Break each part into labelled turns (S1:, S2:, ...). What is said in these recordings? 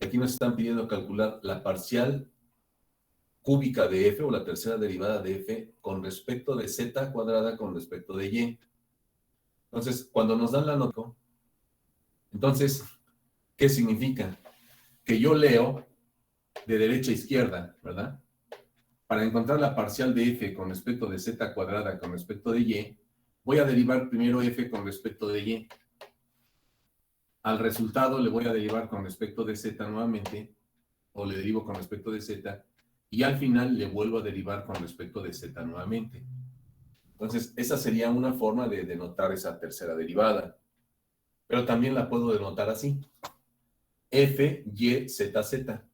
S1: aquí nos están pidiendo calcular la parcial cúbica de f o la tercera derivada de f con respecto de z cuadrada con respecto de y. Entonces, cuando nos dan la nota, entonces, ¿qué significa? Que yo leo de derecha a izquierda, ¿verdad? Para encontrar la parcial de f con respecto de z cuadrada con respecto de y, voy a derivar primero f con respecto de y. Al resultado le voy a derivar con respecto de z nuevamente, o le derivo con respecto de z, y al final le vuelvo a derivar con respecto de z nuevamente. Entonces, esa sería una forma de denotar esa tercera derivada. Pero también la puedo denotar así. F, Y, Z, Z.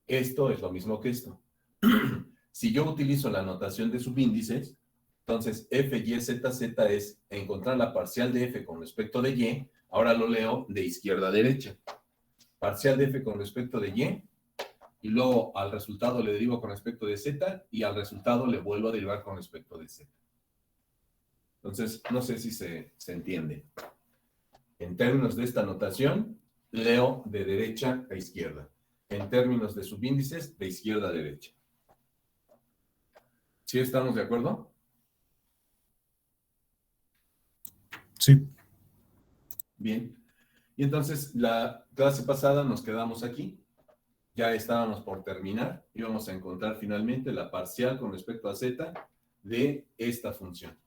S1: Esto es lo mismo que esto. Si yo utilizo la notación de subíndices, entonces F, Y, Z, Z es encontrar la parcial de F con respecto de Y. Ahora lo leo de izquierda a derecha. Parcial de F con respecto de Y. Y luego al resultado le derivo con respecto de Z. Y al resultado le vuelvo a derivar con respecto de Z. Entonces, no sé si se entiende. En términos de esta notación, leo de derecha a izquierda. En términos de subíndices, de izquierda a derecha. ¿Sí estamos de acuerdo?
S2: Sí.
S1: Bien. Y entonces, la clase pasada nos quedamos aquí. Ya estábamos por terminar. Íbamos a encontrar finalmente la parcial con respecto a z de esta función.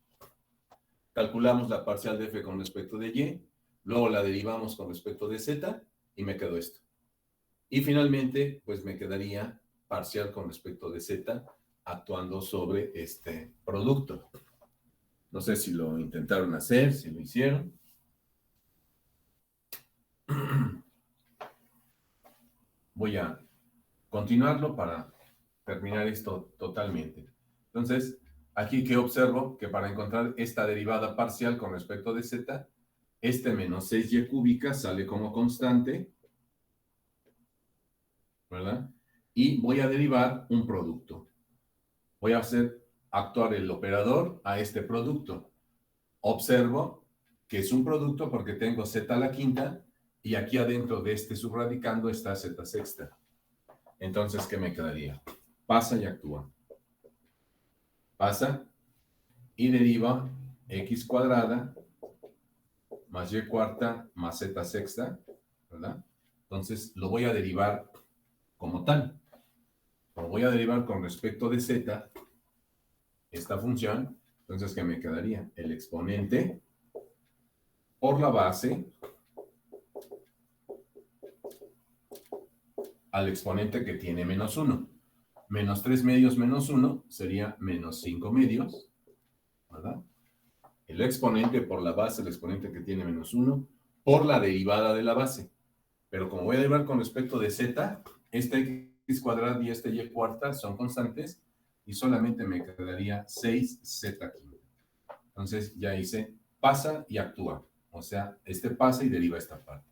S1: Calculamos la parcial de f con respecto de y, luego la derivamos con respecto de z y me quedó esto. Y finalmente, pues me quedaría parcial con respecto de z actuando sobre este producto. No sé si lo intentaron hacer, si lo hicieron. Voy a continuarlo para terminar esto totalmente. Entonces, aquí que observo que para encontrar esta derivada parcial con respecto de z, este menos 6y cúbica sale como constante, ¿verdad? Y voy a derivar un producto. Voy a hacer actuar el operador a este producto. Observo que es un producto porque tengo z a la quinta y aquí adentro de este subradicando está z sexta. Entonces, ¿qué me quedaría? Pasa y actúa. Pasa y deriva x cuadrada más y cuarta más z sexta, ¿verdad? Entonces, lo voy a derivar como tal. Lo voy a derivar con respecto de z, esta función. Entonces, ¿qué me quedaría? El exponente por la base al exponente que tiene menos 1. Menos 3 medios menos 1 sería menos 5 medios, ¿verdad? El exponente por la base, el exponente que tiene menos 1, por la derivada de la base. Pero como voy a derivar con respecto de z, este x cuadrado y este y cuarta son constantes y solamente me quedaría 6z quinta. Entonces ya hice pasa y actúa. O sea, este pasa y deriva esta parte.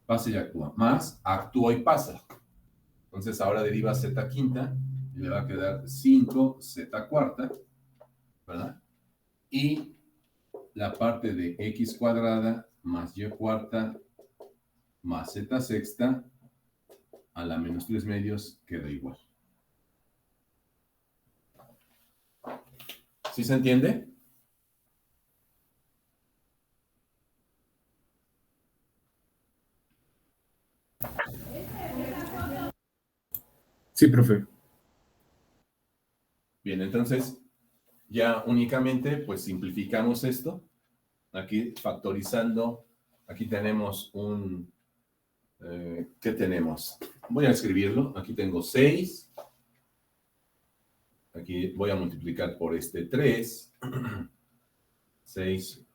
S1: Pasa y actúa. Más actúa y pasa. Entonces ahora deriva z quinta y le va a quedar 5z cuarta, ¿verdad? Y la parte de x cuadrada más y cuarta más z sexta a la menos 3 medios queda igual. ¿Sí se entiende?
S2: Sí, profe.
S1: Bien, entonces ya únicamente pues simplificamos esto. Aquí factorizando, aquí tenemos un, ¿qué tenemos? Voy a escribirlo, aquí tengo 6, aquí voy a multiplicar por este 3, 6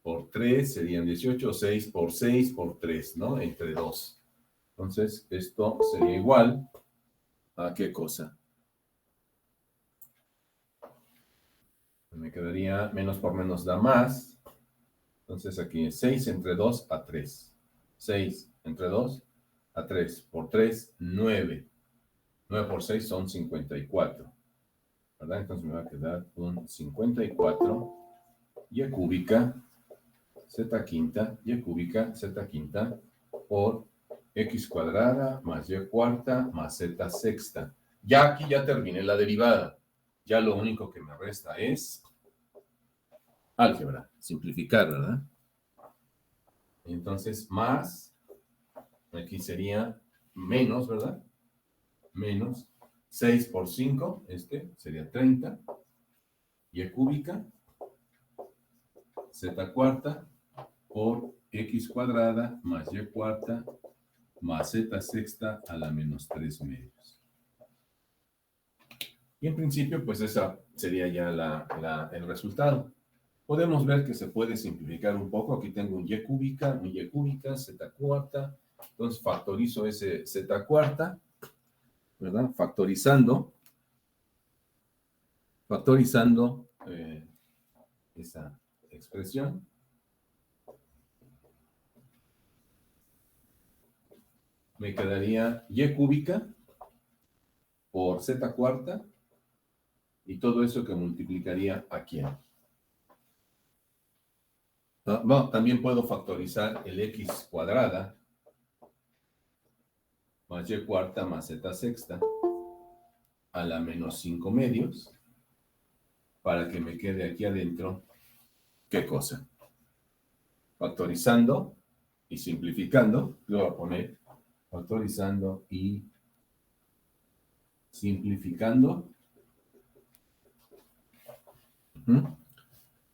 S1: por 3 serían 18, 6 por 6 por 3, ¿no? Entre 2. Entonces, esto sería igual a ¿qué cosa? Me quedaría menos por menos da más. Entonces aquí es 6 entre 2 a 3. 6 entre 2 a 3. Por 3, 9. 9 por 6 son 54. ¿Verdad? Entonces me va a quedar un 54 y cúbica z quinta, y cúbica z quinta por x cuadrada más y cuarta más z sexta. Ya aquí ya terminé la derivada. Ya lo único que me resta es álgebra, simplificar, ¿verdad? Entonces, más, aquí sería menos, ¿verdad? Menos 6 por 5, sería 30, y cúbica, z cuarta, por x cuadrada más y cuarta más z sexta a la menos 3 medios. Y en principio, pues esa sería ya el resultado. Podemos ver que se puede simplificar un poco. Aquí tengo un y cúbica, z cuarta. Entonces factorizo ese z cuarta, ¿verdad? Factorizando esa expresión. Me quedaría y cúbica por z cuarta y todo eso que multiplicaría aquí. Bueno, también puedo factorizar el x cuadrada más y cuarta más z sexta a la menos 5 medios para que me quede aquí adentro, ¿qué cosa? Factorizando y simplificando, lo voy a poner factorizando y simplificando.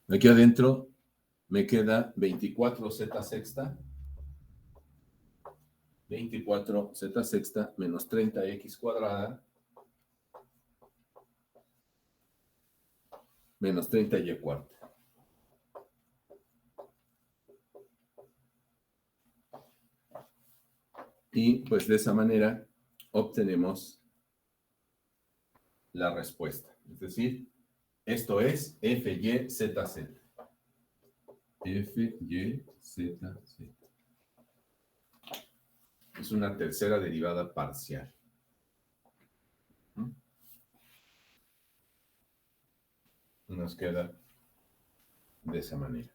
S1: Aquí adentro me queda 24z sexta, 24z sexta menos 30x cuadrada menos 30y cuarta. Y pues de esa manera obtenemos la respuesta. Es decir, esto es FYZZ. FYZZ. Es una tercera derivada parcial. Nos queda de esa manera.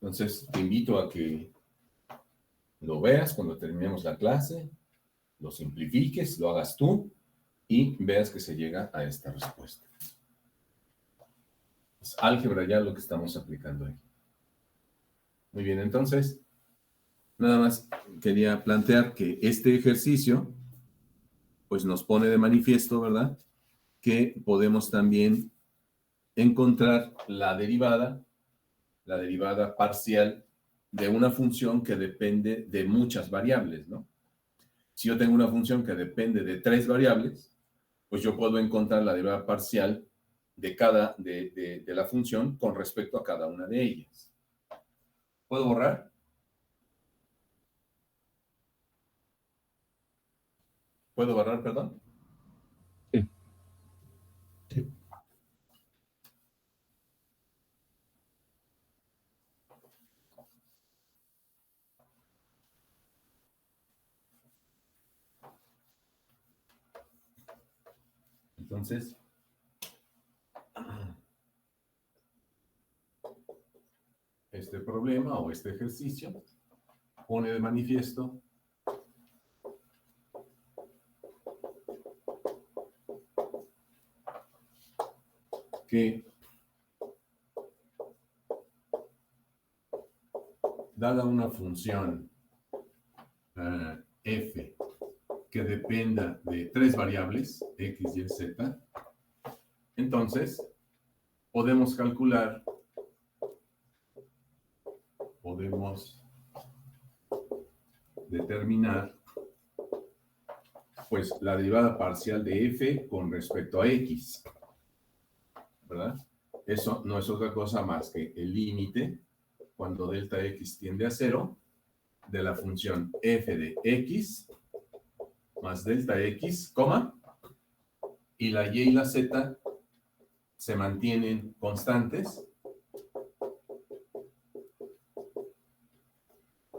S1: Entonces, te invito a que lo veas cuando terminemos la clase, lo simplifiques, lo hagas tú y veas que se llega a esta respuesta. Es álgebra ya lo que estamos aplicando ahí. Muy bien, entonces, nada más quería plantear que este ejercicio, pues nos pone de manifiesto, ¿verdad? Que podemos también encontrar la derivada parcial de una función que depende de muchas variables, ¿no? Si yo tengo una función que depende de 3 variables, pues yo puedo encontrar la derivada parcial de la función con respecto a cada una de ellas. ¿Puedo borrar? ¿Puedo borrar, perdón?
S2: Sí. Sí.
S1: Entonces, este problema o este ejercicio pone de manifiesto que dada una función f que dependa de 3 variables, x, y, z, entonces podemos calcular, podemos determinar pues la derivada parcial de f con respecto a x, ¿verdad? Eso no es otra cosa más que el límite cuando delta x tiende a 0 de la función f de x más delta x, coma, y la y la z se mantienen constantes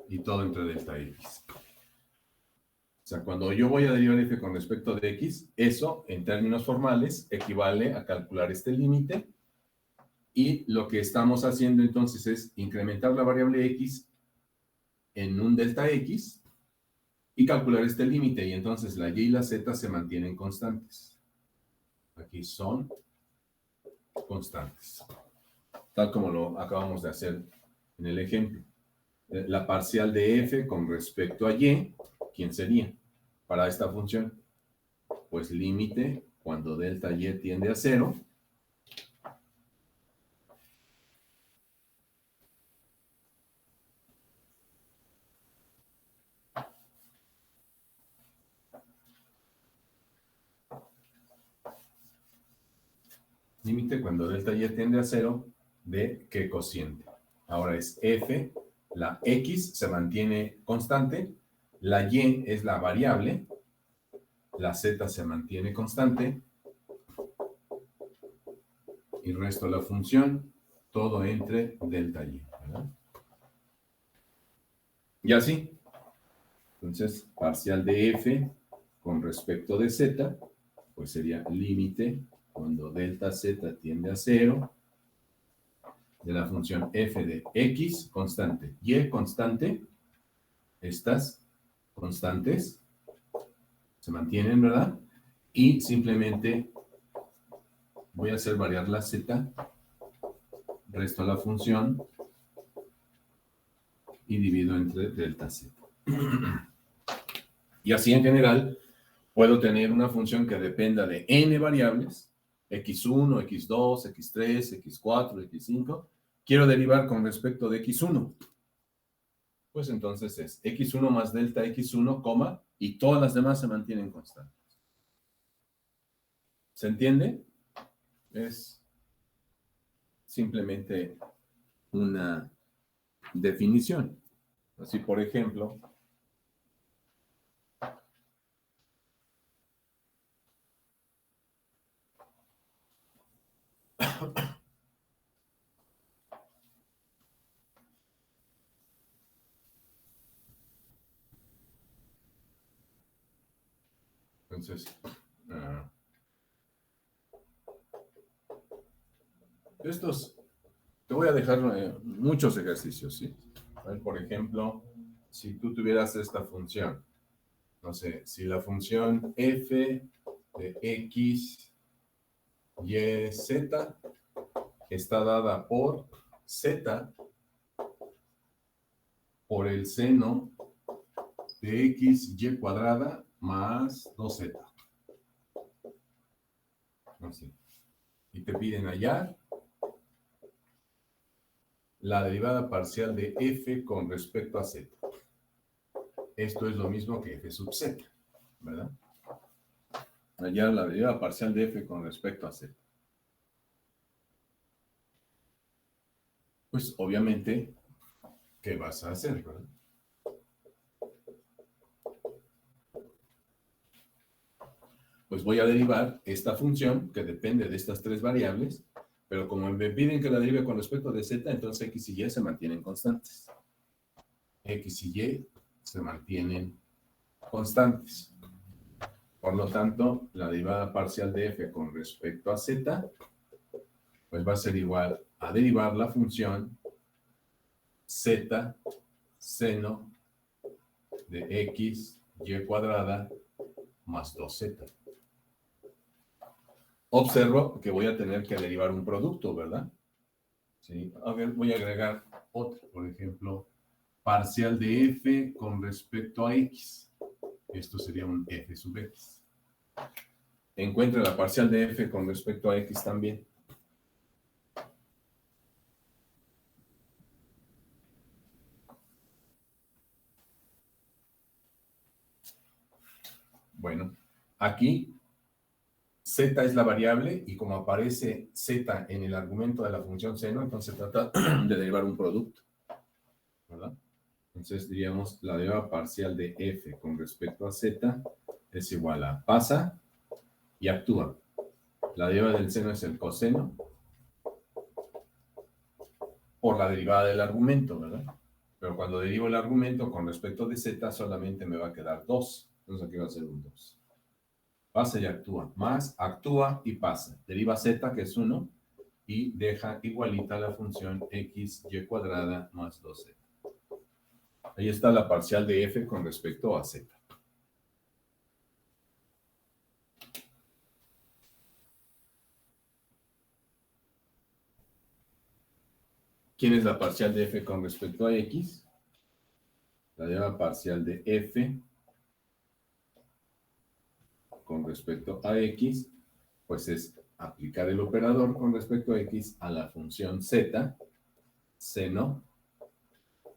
S1: y todo entre delta x. O sea, cuando yo voy a derivar f con respecto de x, eso, en términos formales, equivale a calcular este límite Y lo que estamos haciendo entonces es incrementar la variable x en un delta x y calcular este límite. Y entonces la y y la z se mantienen constantes. Aquí son constantes. Tal como lo acabamos de hacer en el ejemplo. La parcial de f con respecto a y, ¿quién sería para esta función? Pues límite cuando delta y tiende a 0. Límite cuando delta y tiende a 0 de qué cociente. Ahora es f, la x se mantiene constante, la y es la variable, la z se mantiene constante, y el resto de la función, todo entre delta y, ¿verdad? Y así. Entonces, parcial de f con respecto de z, pues sería límite cuando delta z tiende a 0 de la función f de x constante, y constante, estas constantes se mantienen, ¿verdad? Y simplemente voy a hacer variar la z, resto a la función y divido entre delta z. Y así en general puedo tener una función que dependa de n variables, x1, x2, x3, x4, x5. Quiero derivar con respecto de x1. Pues entonces es x1 más delta x1, coma, y todas las demás se mantienen constantes. ¿Se entiende? Es simplemente una definición. Así, por ejemplo, entonces, estos, te voy a dejar muchos ejercicios, ¿sí? A ver, por ejemplo, si tú tuvieras esta función, no sé, si la función f de x, y, z está dada por z por el seno de x, y cuadrada más 2z. Así. Y te piden hallar la derivada parcial de f con respecto a z. Esto es lo mismo que f sub z, ¿verdad? Hallar la derivada parcial de f con respecto a z. Pues obviamente, ¿qué vas a hacer, verdad? Pues voy a derivar esta función que depende de estas tres variables, pero como me piden que la derive con respecto de z, entonces x y y se mantienen constantes. X y y se mantienen constantes. Por lo tanto, la derivada parcial de f con respecto a z, pues va a ser igual a derivar la función z seno de x, y cuadrada más 2z. Observo que voy a tener que derivar un producto, ¿verdad? Sí. A ver, voy a agregar otro, por ejemplo, parcial de f con respecto a x. Esto sería un f sub x. Encuentre la parcial de f con respecto a x también. Bueno, aquí z es la variable y como aparece z en el argumento de la función seno, entonces se trata de derivar un producto, ¿verdad? Entonces diríamos la derivada parcial de f con respecto a z es igual a pasa y actúa. La derivada del seno es el coseno por la derivada del argumento, ¿verdad? Pero cuando derivo el argumento con respecto de z solamente me va a quedar 2. Entonces aquí va a ser un 2. Pasa y actúa. Más, actúa y pasa. Deriva z, que es 1, y deja igualita la función x y cuadrada más 2z. Ahí está la parcial de f con respecto a z. ¿Quién es la parcial de f con respecto a x? La derivada parcial de f con respecto a x, pues es aplicar el operador con respecto a x a la función z, seno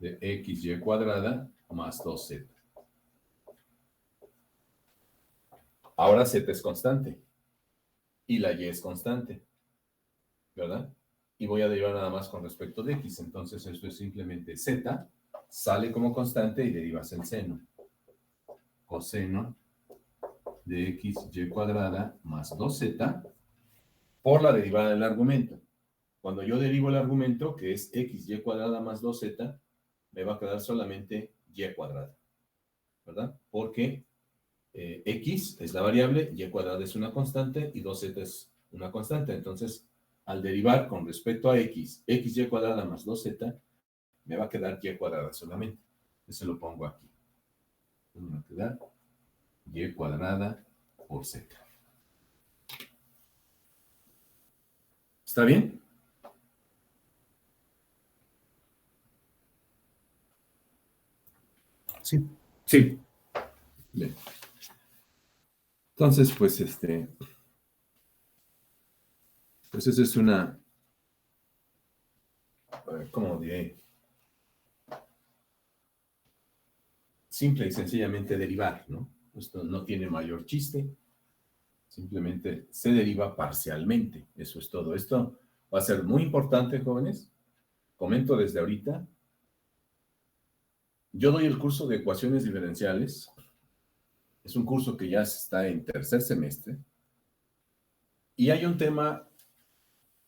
S1: de xy cuadrada más 2z. Ahora z es constante y la y es constante, ¿verdad? Y voy a derivar nada más con respecto de x. Entonces esto es simplemente z, sale como constante y derivas el seno. Coseno de xy cuadrada más 2z por la derivada del argumento. Cuando yo derivo el argumento, que es xy cuadrada más 2z, me va a quedar solamente y cuadrada, ¿verdad? Porque x es la variable, y cuadrada es una constante y 2z es una constante. Entonces, al derivar con respecto a x, xy cuadrada más 2z, me va a quedar y cuadrada solamente. Eso lo pongo aquí. Me va a quedar y cuadrada por z. ¿Está bien?
S2: Sí.
S1: Sí. Bien. Entonces, pues esa es una, ¿cómo diré? Simple y sencillamente derivar, ¿no? Esto no tiene mayor chiste, simplemente se deriva parcialmente, eso es todo. Esto va a ser muy importante, jóvenes. Comento desde ahorita. Yo doy el curso de ecuaciones diferenciales. Es un curso que ya está en tercer semestre. Y hay un tema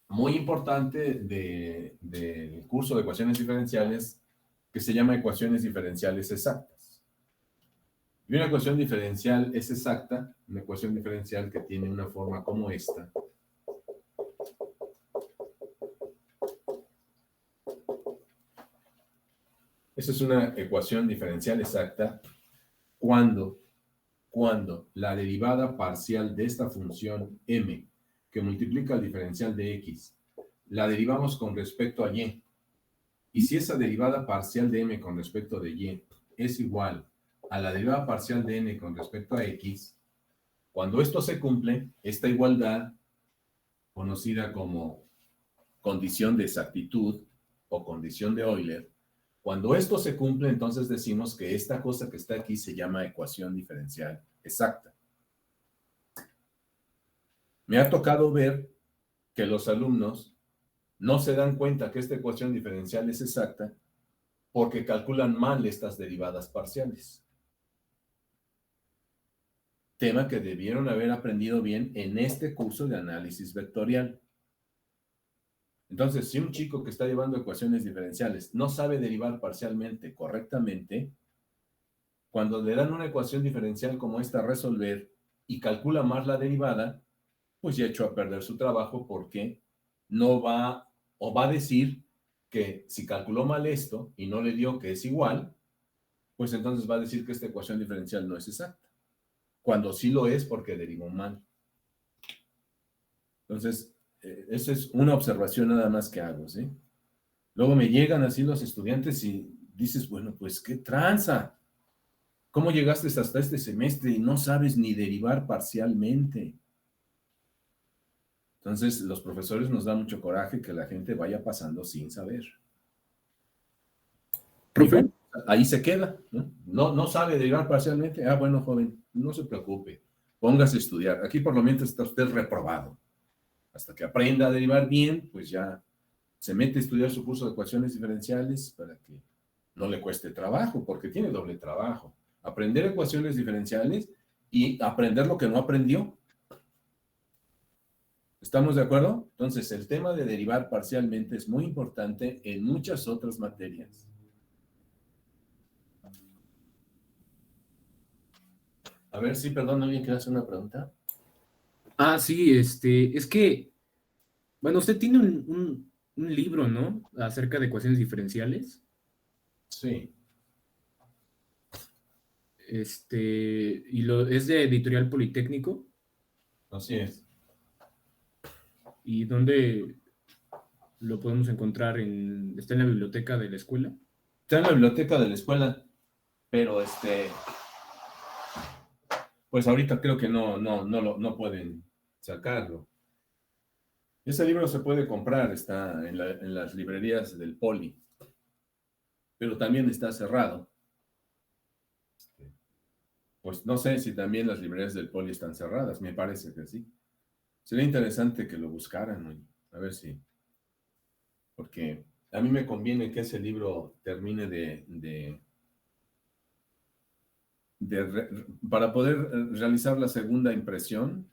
S1: muy importante del curso de ecuaciones diferenciales que se llama ecuaciones diferenciales exactas. Y una ecuación diferencial es exacta, una ecuación diferencial que tiene una forma como esta. Esa es una ecuación diferencial exacta cuando la derivada parcial de esta función m, que multiplica el diferencial de x, la derivamos con respecto a y. Y si esa derivada parcial de m con respecto de y es igual a la derivada parcial de n con respecto a x, cuando esto se cumple, esta igualdad, conocida como condición de exactitud o condición de Euler, cuando esto se cumple, entonces decimos que esta cosa que está aquí se llama ecuación diferencial exacta. Me ha tocado ver que los alumnos no se dan cuenta que esta ecuación diferencial es exacta porque calculan mal estas derivadas parciales. Tema que debieron haber aprendido bien en este curso de análisis vectorial. Entonces, si un chico que está llevando ecuaciones diferenciales no sabe derivar parcialmente correctamente, cuando le dan una ecuación diferencial como esta a resolver y calcula mal la derivada, pues ya echó a perder su trabajo porque no va, o va a decir que si calculó mal esto y no le dio que es igual, pues entonces va a decir que esta ecuación diferencial no es exacta, cuando sí lo es porque derivó mal. Entonces, esa es una observación nada más que hago, ¿sí? Luego me llegan así los estudiantes y dices, bueno, pues qué tranza. ¿Cómo llegaste hasta este semestre y no sabes ni derivar parcialmente? Entonces, los profesores nos da mucho coraje que la gente vaya pasando sin saber. Y
S2: Profe,
S1: bueno, ahí se queda, ¿no? No sabe derivar parcialmente. Ah, bueno, joven, no se preocupe. Póngase a estudiar. Aquí por lo menos está usted reprobado. Hasta que aprenda a derivar bien, pues ya se mete a estudiar su curso de ecuaciones diferenciales para que no le cueste trabajo, porque tiene doble trabajo. Aprender ecuaciones diferenciales y aprender lo que no aprendió. ¿Estamos de acuerdo? Entonces, el tema de derivar parcialmente es muy importante en muchas otras materias. A ver, sí, perdón, ¿alguien quiere hacer una pregunta?
S2: sí, es que
S3: Bueno, usted tiene un libro, ¿no? Acerca de ecuaciones diferenciales.
S1: Sí,
S3: Es de Editorial Politécnico.
S1: así es.
S3: ¿Y dónde lo podemos encontrar? ¿Está en la biblioteca de la escuela?
S1: Está en la biblioteca de la escuela, pero pues ahorita creo que no pueden sacarlo. Ese libro se puede comprar, está en las librerías del Poli, pero también está cerrado. Pues no sé si también las librerías del Poli están cerradas, me parece que sí. Sería interesante que lo buscaran, oye, a ver si, porque a mí me conviene que ese libro termine para poder realizar la segunda impresión,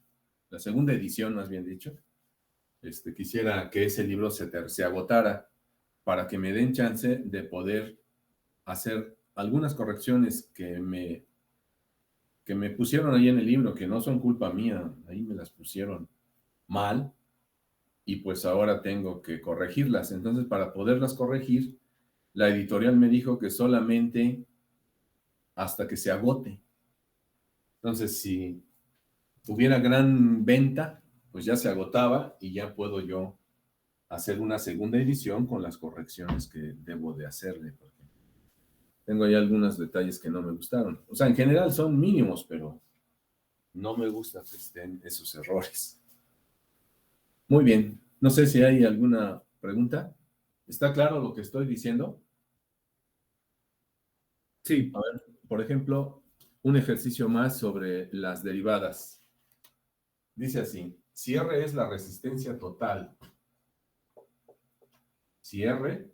S1: la segunda edición más bien dicho. Quisiera que ese libro se agotara para que me den chance de poder hacer algunas correcciones que me pusieron ahí en el libro, que no son culpa mía, ahí me las pusieron mal, y pues ahora tengo que corregirlas. Entonces, para poderlas corregir, la editorial me dijo que solamente hasta que se agote. Entonces, si hubiera gran venta, pues ya se agotaba y ya puedo yo hacer una segunda edición con las correcciones que debo de hacerle, porque tengo ahí algunos detalles que no me gustaron. O sea, en general son mínimos, pero no me gusta que estén esos errores. Muy bien. No sé si hay alguna pregunta. ¿Está claro lo que estoy diciendo? A
S3: Sí.
S1: ver, por ejemplo, un ejercicio más sobre las derivadas. Dice así, si R es la resistencia total, si R,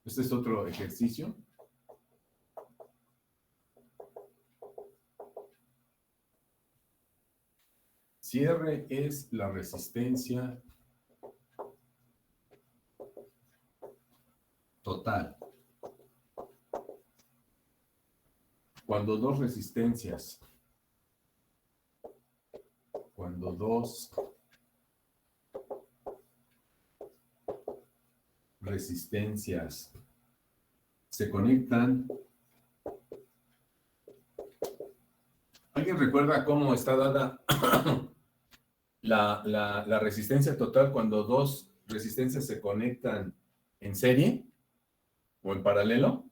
S1: este es otro ejercicio, si R es la resistencia total, cuando dos resistencias se conectan. ¿Alguien recuerda cómo está dada la resistencia total cuando dos resistencias se conectan en serie o en paralelo?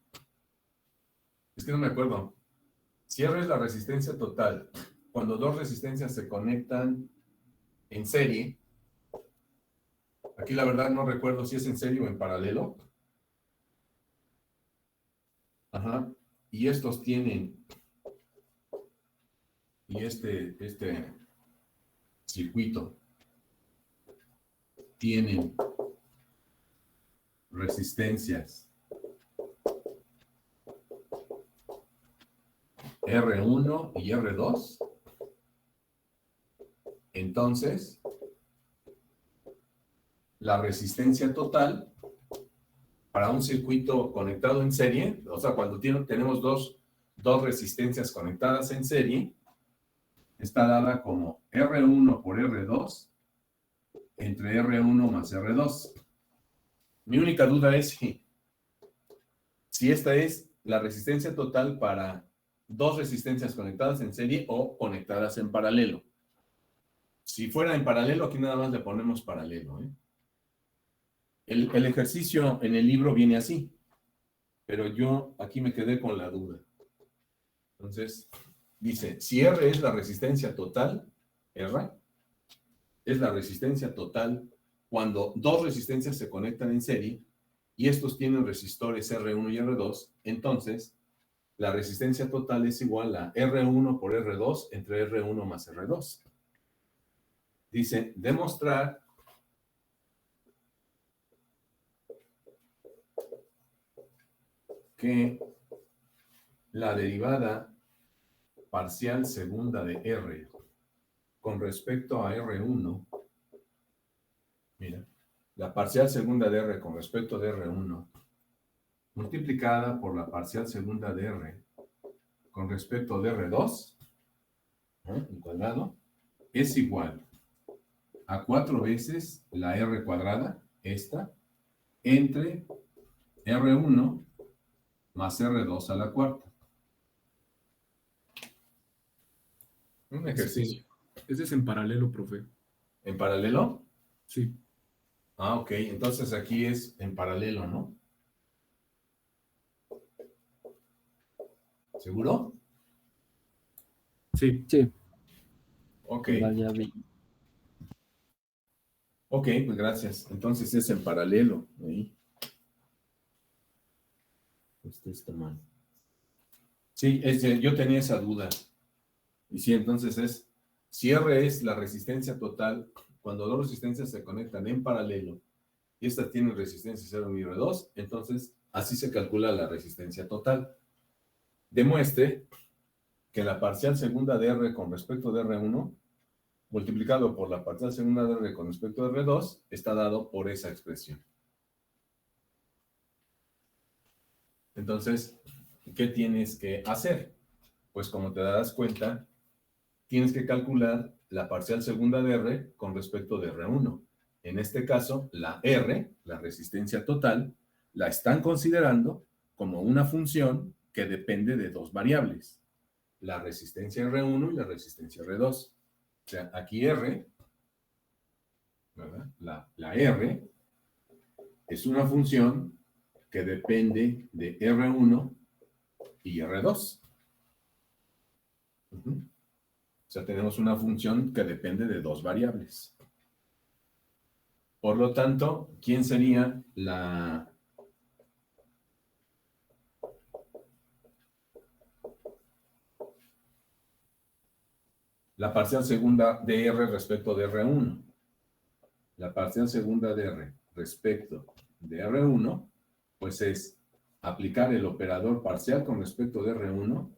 S1: Es que no me acuerdo. Si R es la resistencia total cuando dos resistencias se conectan en serie. Aquí la verdad no recuerdo si es en serie o en paralelo. Ajá. Y estos tienen, y este circuito tienen resistencias R1 y R2. Entonces, la resistencia total para un circuito conectado en serie, o sea, cuando tenemos dos resistencias conectadas en serie, está dada como R1 por R2 entre R1 más R2. Mi única duda es si esta es la resistencia total para dos resistencias conectadas en serie o conectadas en paralelo. Si fuera en paralelo, aquí nada más le ponemos paralelo. El ejercicio en el libro viene así, pero yo aquí me quedé con la duda. Entonces, dice, si R es la resistencia total, R es la resistencia total cuando dos resistencias se conectan en serie y estos tienen resistores R1 y R2, entonces la resistencia total es igual a R1 por R2 entre R1 más R2. Dice, demostrar que la derivada parcial segunda de R con respecto a R1, mira, la parcial segunda de R con respecto de R1 multiplicada por la parcial segunda de R con respecto de R2, ¿no? El cuadrado, es igual a 4 veces la R cuadrada, esta, entre R1 más R2 a la cuarta. Un ejercicio.
S3: Ese es en paralelo, profe.
S1: ¿En paralelo?
S3: Sí.
S1: Ah, ok. Entonces aquí es en paralelo, ¿no? ¿Seguro?
S3: Sí.
S2: Sí,
S1: Ok.
S2: ya vi.
S1: Ok, pues gracias. Entonces es en paralelo. Ahí. Este está mal. Sí, yo tenía esa duda. Y sí, entonces si R es la resistencia total, cuando dos resistencias se conectan en paralelo, y estas tienen resistencia 0 y R2, entonces así se calcula la resistencia total. Demuestre que la parcial segunda de R con respecto de R1, multiplicado por la parcial segunda de R con respecto de R2, está dado por esa expresión. Entonces, ¿qué tienes que hacer? Pues como te darás cuenta, tienes que calcular la parcial segunda de R con respecto de R1. En este caso, la R, la resistencia total, la están considerando como una función que depende de dos variables, la resistencia R1 y la resistencia R2. O sea, aquí R, ¿verdad? La R es una función que depende de R1 y R2. O sea, tenemos una función que depende de dos variables. Por lo tanto, ¿quién sería la parcial segunda de R respecto de R1? La parcial segunda de R respecto de R1, pues es aplicar el operador parcial con respecto de R1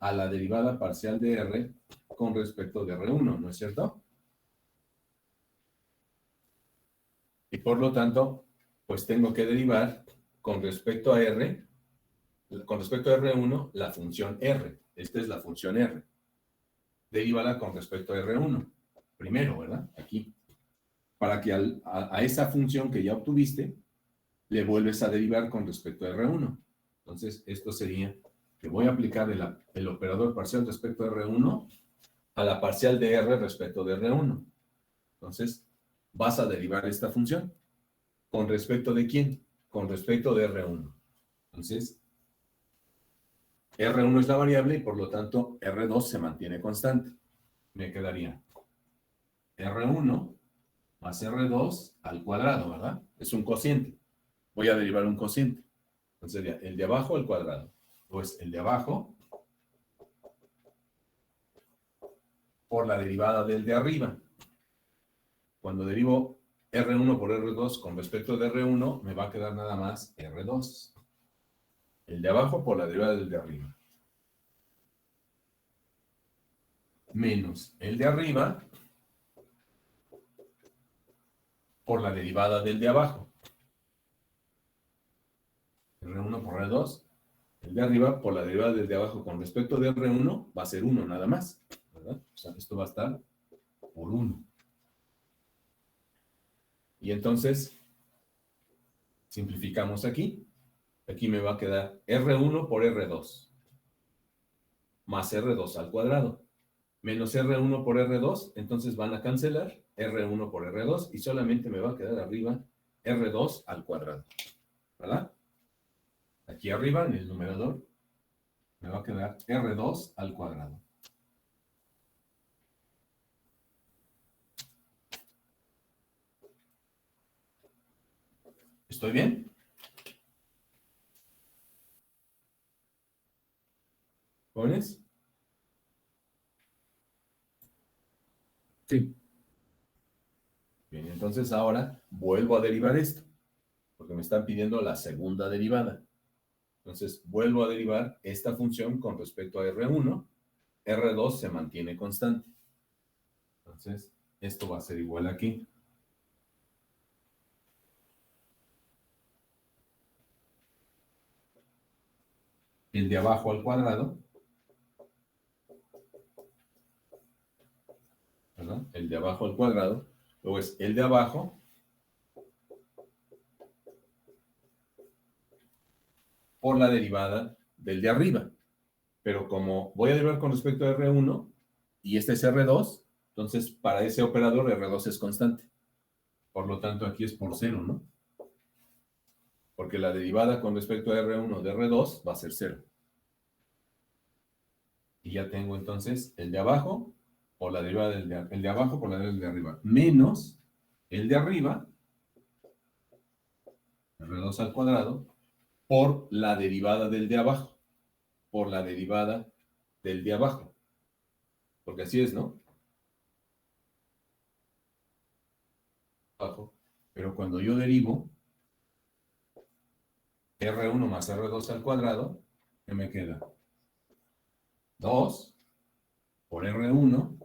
S1: a la derivada parcial de R con respecto de R1, ¿no es cierto? Y por lo tanto, pues tengo que derivar con respecto a R, con respecto a R1, la función R. Esta es la función R. Derívala con respecto a R1. Primero, ¿verdad? Aquí. Para que a esa función que ya obtuviste, le vuelves a derivar con respecto a R1. Entonces, esto sería que voy a aplicar el operador parcial respecto a R1 a la parcial de R respecto de R1. Entonces, vas a derivar esta función. ¿Con respecto de quién? Con respecto de R1. Entonces, R1 es la variable y por lo tanto R2 se mantiene constante. Me quedaría R1 más R2 al cuadrado, ¿verdad? Es un cociente. Voy a derivar un cociente. Entonces sería el de abajo al cuadrado. Pues el de abajo por la derivada del de arriba. Cuando derivo R1 por R2 con respecto de R1, me va a quedar nada más R2. El de abajo por la derivada del de arriba. Menos el de arriba por la derivada del de abajo. R1 por R2. El de arriba por la derivada del de abajo con respecto de R1 va a ser 1 nada más, ¿verdad? O sea, esto va a estar por 1. Y entonces, simplificamos aquí. Aquí me va a quedar R1 por R2 más R2 al cuadrado menos R1 por R2, entonces van a cancelar R1 por R2 y solamente me va a quedar arriba R2 al cuadrado, ¿verdad? Aquí arriba, en el numerador, me va a quedar R2 al cuadrado. ¿Estoy bien? ¿Jóvenes?
S3: Sí.
S1: Bien, entonces ahora vuelvo a derivar esto, porque me están pidiendo la segunda derivada. Entonces vuelvo a derivar esta función con respecto a R1, R2 se mantiene constante. Entonces, esto va a ser igual aquí. El de abajo al cuadrado, ¿verdad? El de abajo al cuadrado Luego es el de abajo por la derivada del de arriba. Pero como voy a derivar con respecto a R1 y este es R2, entonces para ese operador R2 es constante. Por lo tanto, aquí es por 0, ¿no? Porque la derivada con respecto a R1 de R2 va a ser 0. Y ya tengo entonces el de abajo por la derivada el de abajo por la derivada del de arriba, menos el de arriba, R2 al cuadrado, por la derivada del de abajo, por la derivada del de abajo. Porque así es, ¿no? Abajo. Pero cuando yo derivo R1 más R2 al cuadrado, ¿qué me queda? 2 por R1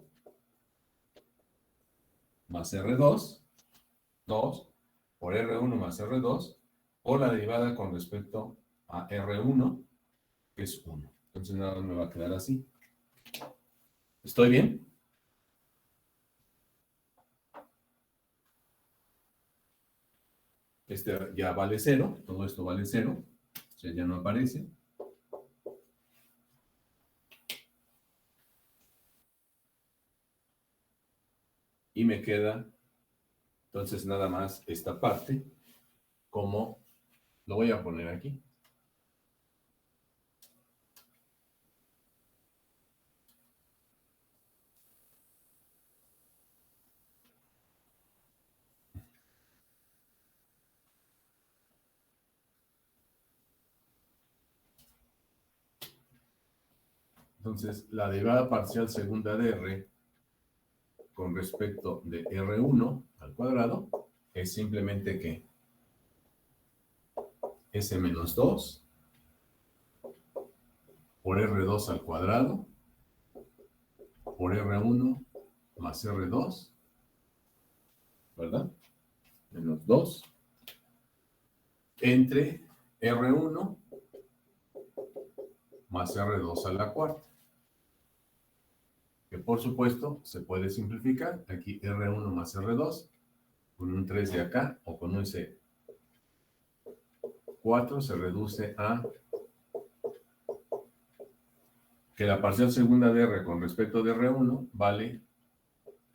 S1: más R2, 2 por R1 más R2, por la derivada con respecto a R1, que es 1. Entonces nada más me va a quedar así. ¿Estoy bien? Este ya vale 0, todo esto vale 0, o sea, ya no aparece. Y me queda, entonces, nada más esta parte, como lo voy a poner aquí. Entonces, la derivada parcial segunda de R con respecto de R1 al cuadrado es simplemente que S menos 2 por R2 al cuadrado por R1 más R2, ¿verdad? Menos 2 entre R1 más R2 a la cuarta. Que por supuesto se puede simplificar. Aquí R1 más R2, con un 3 de acá, o con un C4 se reduce a que la parcial segunda de R con respecto de R1 vale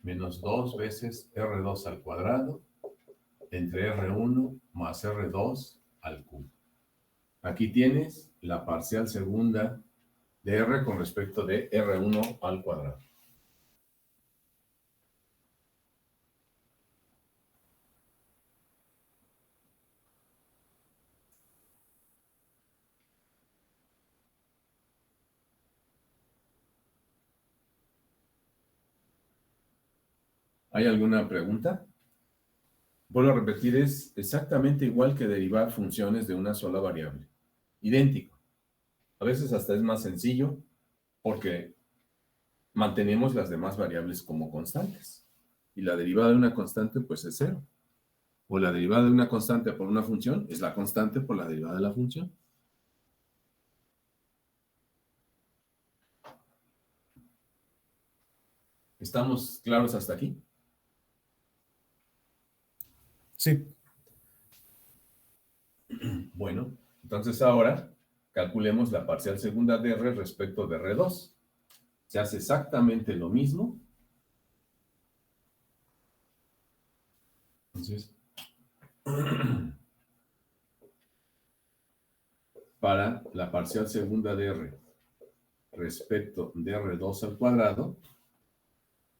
S1: menos 2 veces R2 al cuadrado entre R1 más R2 al cubo. Aquí tienes la parcial segunda de R con respecto de R1 al cuadrado. ¿Hay alguna pregunta? Vuelvo a repetir, es exactamente igual que derivar funciones de una sola variable. Idéntico. A veces hasta es más sencillo porque mantenemos las demás variables como constantes. Y la derivada de una constante pues es 0. O la derivada de una constante por una función es la constante por la derivada de la función. ¿Estamos claros hasta aquí?
S2: Sí.
S1: Bueno, entonces ahora calculemos la parcial segunda de R respecto de R2. Se hace exactamente lo mismo. Entonces, para la parcial segunda de R respecto de R2 al cuadrado,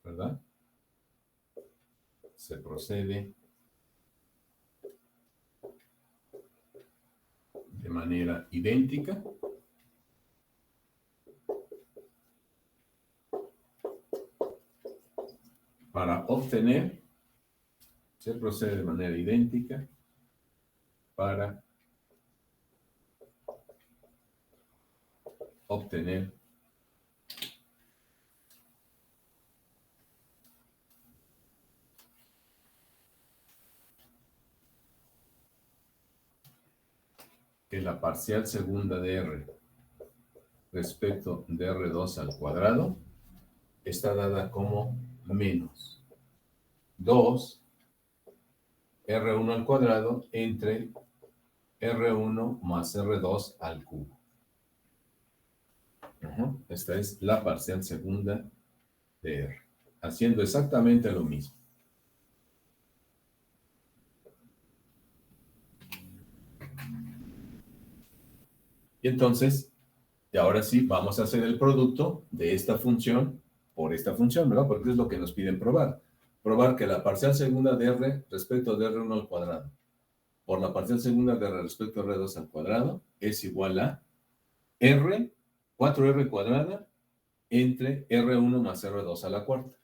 S1: ¿verdad? Se procede de manera idéntica. Para obtener, se procede de manera idéntica para obtener que la parcial segunda de R respecto de R2 al cuadrado está dada como menos 2 R1 al cuadrado entre R1 más R2 al cubo. Esta es la parcial segunda de R, haciendo exactamente lo mismo. Y entonces, y ahora sí, vamos a hacer el producto de esta función por esta función, ¿verdad? Porque es lo que nos piden probar. Probar que la parcial segunda de R respecto de R1 al cuadrado por la parcial segunda de R respecto a R2 al cuadrado es igual a R, 4R cuadrada, entre R1 más R2 a la cuarta.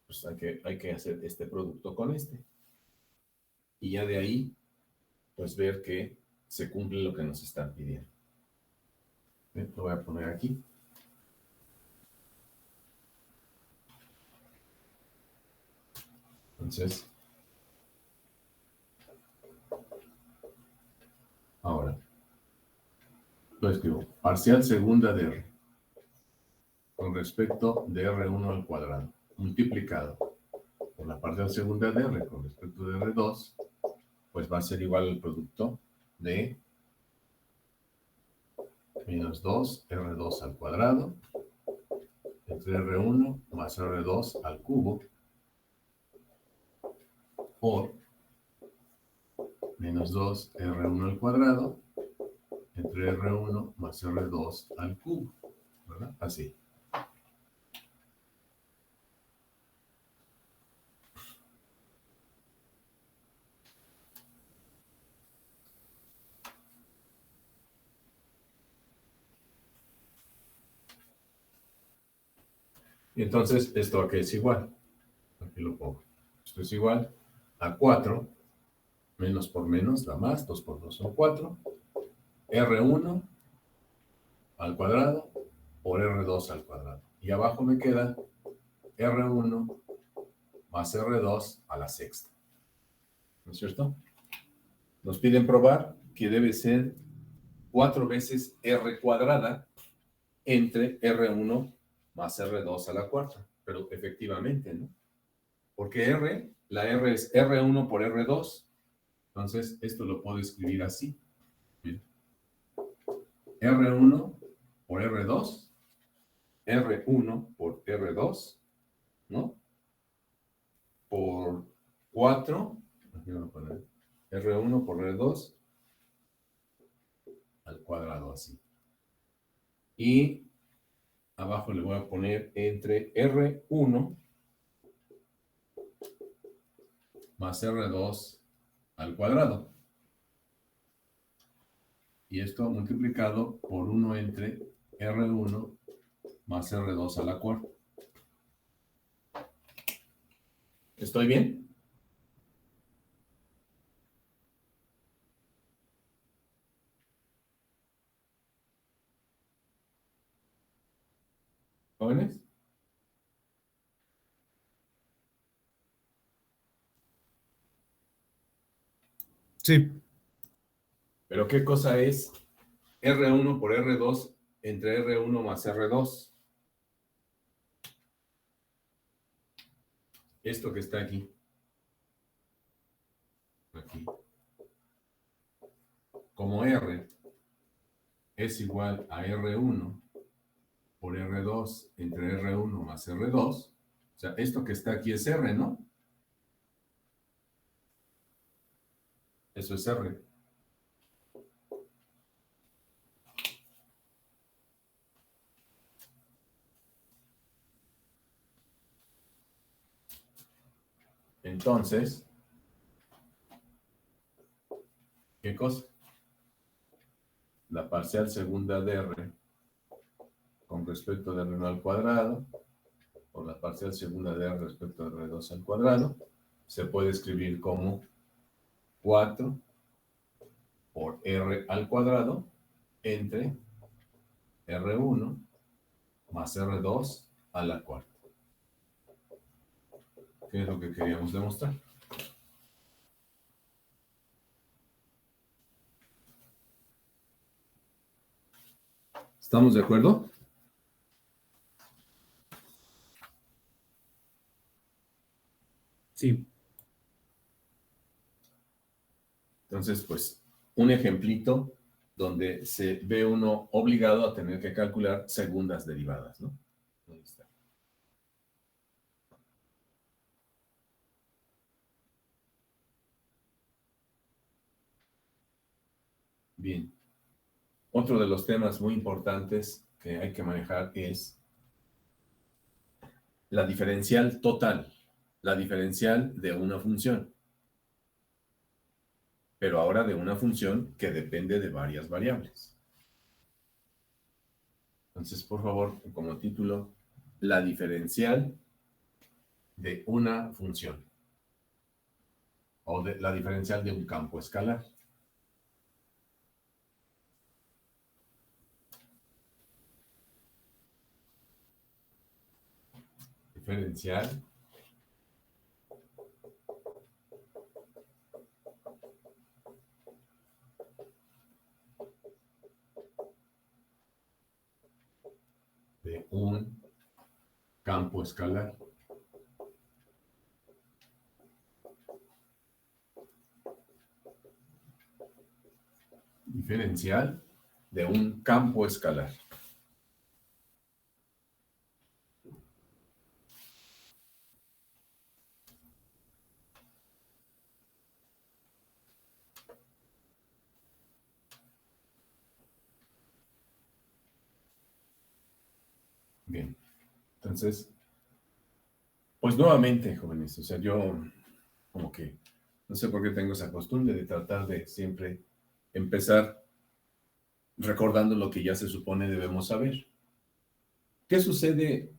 S1: Pues hay que hacer este producto con este. Y ya de ahí, pues ver que se cumple lo que nos están pidiendo. Lo voy a poner aquí. Entonces, ahora, lo escribo. Parcial segunda de R con respecto de R1 al cuadrado, multiplicado por la parcial segunda de R con respecto de R2, pues va a ser igual al producto de menos 2 R2 al cuadrado entre R1 más R2 al cubo por menos 2 R1 al cuadrado entre R1 más R2 al cubo, ¿verdad? Así. Y entonces, ¿esto a qué es igual? Aquí lo pongo. Esto es igual a 4, menos por menos da más, 2 por 2 son 4, R1 al cuadrado por R2 al cuadrado. Y abajo me queda R1 más R2 a la sexta. ¿No es cierto? Nos piden probar que debe ser 4 veces R cuadrada entre R1 más R2 a la cuarta. Pero efectivamente, ¿no? Porque la R es R1 por R2. Entonces, esto lo puedo escribir así. Bien. R1 por R2, R1 por R2, ¿no? Por 4, aquí voy a poner R1 por R2 al cuadrado, así. Y abajo le voy a poner entre R1 más R2 al cuadrado. Y esto multiplicado por 1 entre R1 más R2 a la cuarta. ¿Estoy bien? ¿Jóvenes?
S2: Sí.
S1: ¿Pero qué cosa es R1 por R2 entre R1 más R2? Esto que está aquí. Aquí. Como R es igual a R1 por R2 entre R1 más R2, o sea, esto que está aquí es R, ¿no? Eso es R. Entonces, ¿qué cosa? La parcial segunda de R con respecto de R1 al cuadrado, o la parcial segunda de R respecto de R2 al cuadrado, se puede escribir como 4 por R al cuadrado entre R1 más R2 a la cuarta. ¿Qué es lo que queríamos demostrar? ¿Estamos de acuerdo?
S3: Sí. Sí.
S1: Entonces, pues, un ejemplito donde se ve uno obligado a tener que calcular segundas derivadas, ¿no? Ahí está. Bien. Otro de los temas muy importantes que hay que manejar es la diferencial total, la diferencial de una función, pero ahora de una función que depende de varias variables. Entonces, por favor, como título, la diferencial de una función o de la diferencial de un campo escalar. Diferencial de un campo escalar. Diferencial de un campo escalar. Bien, entonces, pues nuevamente, jóvenes, o sea, yo como que no sé por qué tengo esa costumbre de tratar de siempre empezar recordando lo que ya se supone debemos saber. ¿Qué sucede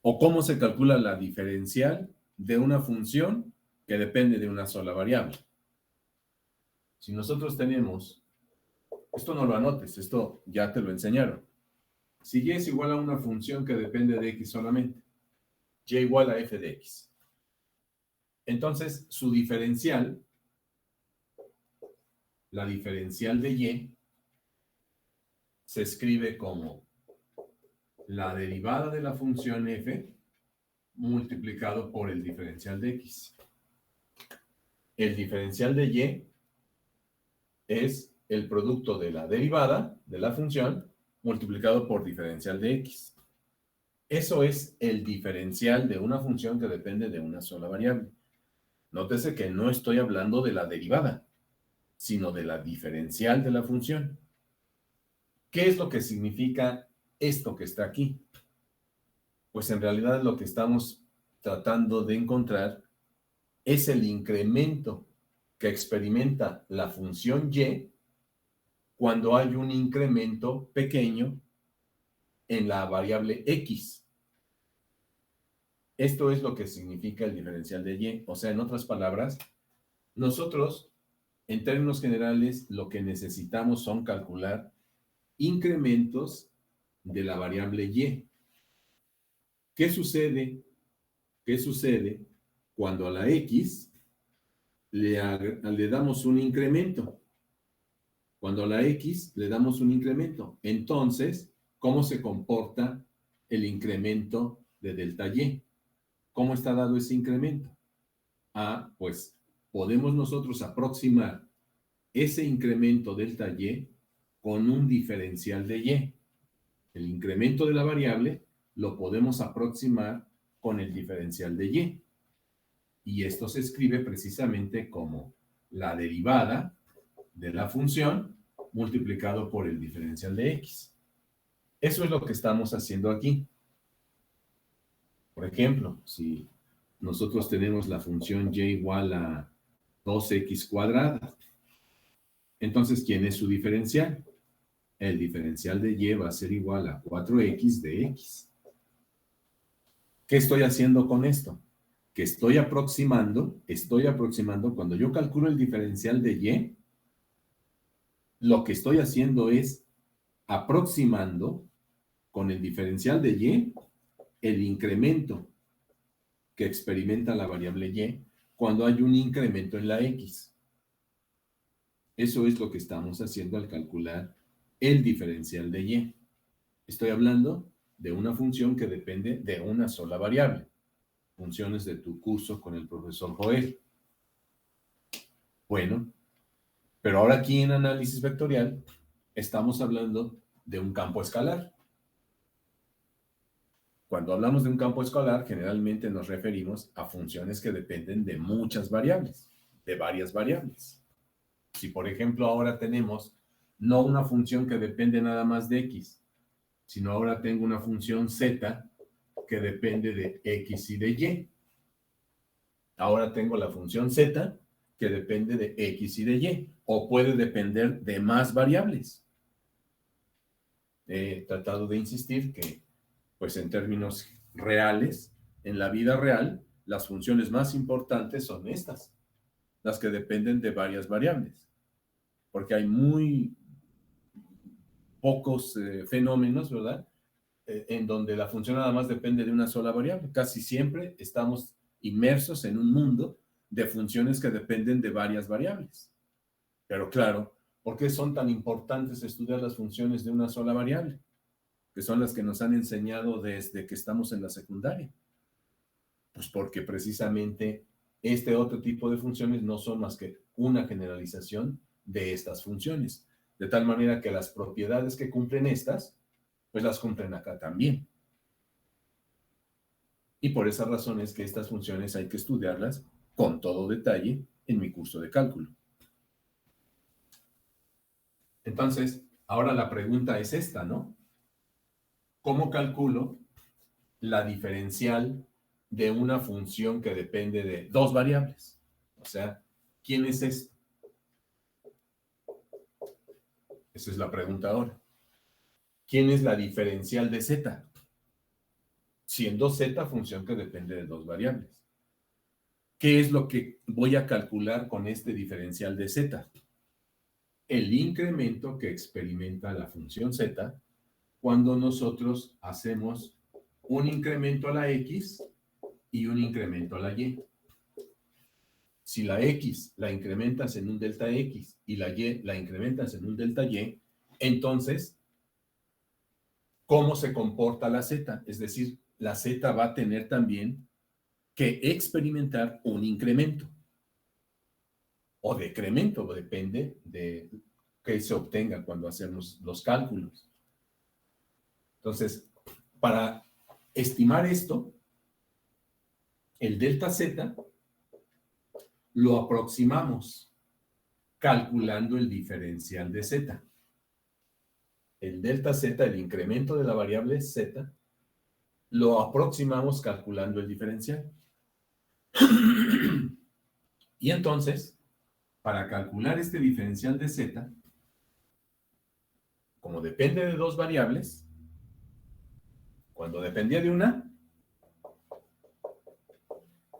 S1: o cómo se calcula la diferencial de una función que depende de una sola variable? Si nosotros tenemos, esto no lo anotes, esto ya te lo enseñaron. Si y es igual a una función que depende de x solamente, y igual a f de x. Entonces, su diferencial, la diferencial de y, se escribe como la derivada de la función f multiplicado por el diferencial de x. El diferencial de y es el producto de la derivada de la función multiplicado por diferencial de x. Eso es el diferencial de una función que depende de una sola variable. Nótese que no estoy hablando de la derivada, sino de la diferencial de la función. ¿Qué es lo que significa esto que está aquí? Pues en realidad lo que estamos tratando de encontrar es el incremento que experimenta la función y cuando hay un incremento pequeño en la variable x. Esto es lo que significa el diferencial de y. O sea, en otras palabras, nosotros, en términos generales, lo que necesitamos son calcular incrementos de la variable y. ¿Qué sucede? ¿Qué sucede cuando a la x le damos un incremento? Cuando a la x le damos un incremento, entonces, ¿cómo se comporta el incremento de delta y? ¿Cómo está dado ese incremento? Pues podemos nosotros aproximar ese incremento delta y con un diferencial de y. El incremento de la variable lo podemos aproximar con el diferencial de y. Y esto se escribe precisamente como la derivada de la función multiplicado por el diferencial de x. Eso es lo que estamos haciendo aquí. Por ejemplo, si nosotros tenemos la función y igual a 2x cuadrada, entonces, ¿quién es su diferencial? El diferencial de y va a ser igual a 4x de x. ¿Qué estoy haciendo con esto? Que estoy aproximando, cuando yo calculo el diferencial de y, lo que estoy haciendo es aproximando con el diferencial de y el incremento que experimenta la variable y cuando hay un incremento en la x. Eso es lo que estamos haciendo al calcular el diferencial de y. Estoy hablando de una función que depende de una sola variable. funciones de tu curso con el profesor Joel. Bueno, pero ahora aquí en análisis vectorial estamos hablando de un campo escalar. Cuando hablamos de un campo escalar, generalmente nos referimos a funciones que dependen de muchas variables, de varias variables. Si, por ejemplo, ahora tenemos no una función que depende nada más de x, sino ahora tengo una función z que depende de x y de y. Ahora tengo la función z que depende de x y de y, o puede depender de más variables. He tratado de insistir que, pues en términos reales, en la vida real, las funciones más importantes son estas, las que dependen de varias variables, porque hay muy pocos fenómenos, ¿verdad? En donde la función nada más depende de una sola variable. Casi siempre estamos inmersos en un mundo de funciones que dependen de varias variables. Pero claro, ¿por qué son tan importantes estudiar las funciones de una sola variable? Que son las que nos han enseñado desde que estamos en la secundaria. Pues porque precisamente este otro tipo de funciones no son más que una generalización de estas funciones. De tal manera que las propiedades que cumplen estas, pues las cumplen acá también. Y por esa razón es que estas funciones hay que estudiarlas con todo detalle en mi curso de cálculo. Entonces, ahora la pregunta es esta, ¿no? ¿Cómo calculo la diferencial de una función que depende de dos variables? O sea, ¿quién es esto? Esa es la pregunta ahora. ¿Quién es la diferencial de z? Siendo z función que depende de dos variables. ¿Qué es lo que voy a calcular con este diferencial de z? El incremento que experimenta la función z cuando nosotros hacemos un incremento a la x y un incremento a la y. Si la x la incrementas en un delta x y la y la incrementas en un delta y, entonces, ¿cómo se comporta la z? Es decir, la z va a tener también que experimentar un incremento o decremento, depende de qué se obtenga cuando hacemos los cálculos. Entonces, para estimar esto, el delta z lo aproximamos calculando el diferencial de z. El delta z, el incremento de la variable z, lo aproximamos calculando el diferencial. Y entonces, para calcular este diferencial de z, como depende de dos variables, cuando dependía de una,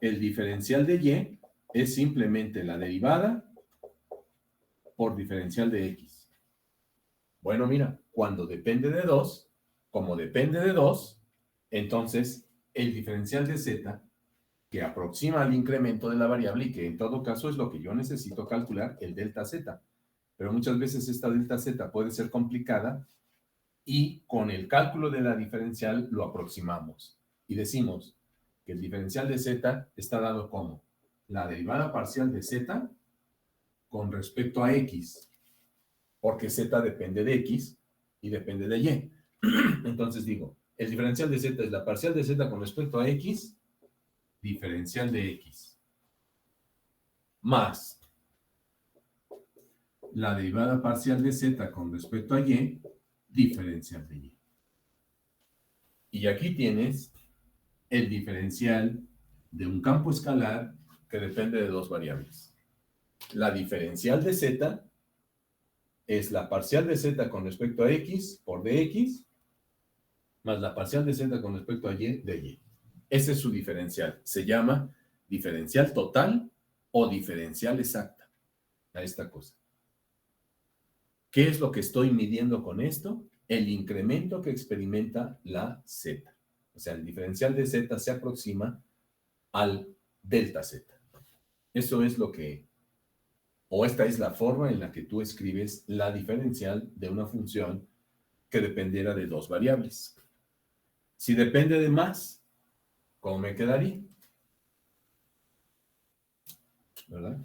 S1: el diferencial de y es simplemente la derivada por diferencial de x. Bueno, mira, cuando depende de 2, como depende de 2, entonces el diferencial de z, que aproxima al incremento de la variable y que en todo caso es lo que yo necesito calcular, el delta z. Pero muchas veces esta delta z puede ser complicada y con el cálculo de la diferencial lo aproximamos. Y decimos que el diferencial de z está dado como la derivada parcial de z con respecto a x, porque z depende de x y depende de y. Entonces digo, el diferencial de z es la parcial de z con respecto a x, diferencial de x, más la derivada parcial de z con respecto a y, diferencial de y. Y aquí tienes el diferencial de un campo escalar que depende de dos variables. La diferencial de z es la parcial de z con respecto a x por dx, más la parcial de z con respecto a y de y. Ese es su diferencial. Se llama diferencial total o diferencial exacta a esta cosa. ¿Qué es lo que estoy midiendo con esto? El incremento que experimenta la z. O sea, el diferencial de z se aproxima al delta z. Eso es lo que, o esta es la forma en la que tú escribes la diferencial de una función que dependiera de dos variables. Si depende de más, ¿cómo me quedaría? ¿verdad?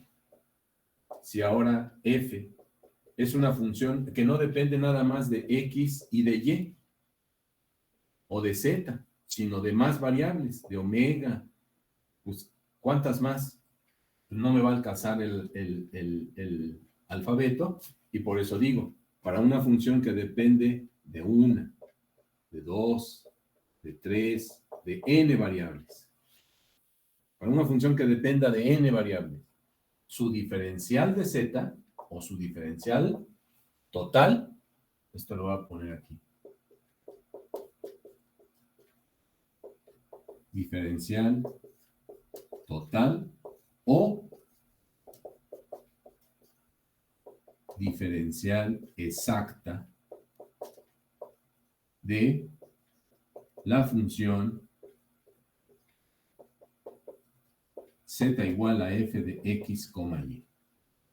S1: Si ahora f es una función que no depende nada más de x y de y, o de z, sino de más variables, de omega, pues, ¿cuántas más? No me va a alcanzar el alfabeto, y por eso digo, para una función que depende de una, de dos, de tres, de n variables, para una función que dependa de n variables, su diferencial de z, o su diferencial total, esto lo voy a poner aquí, diferencial total o diferencial exacta de la función z igual a f de x, y.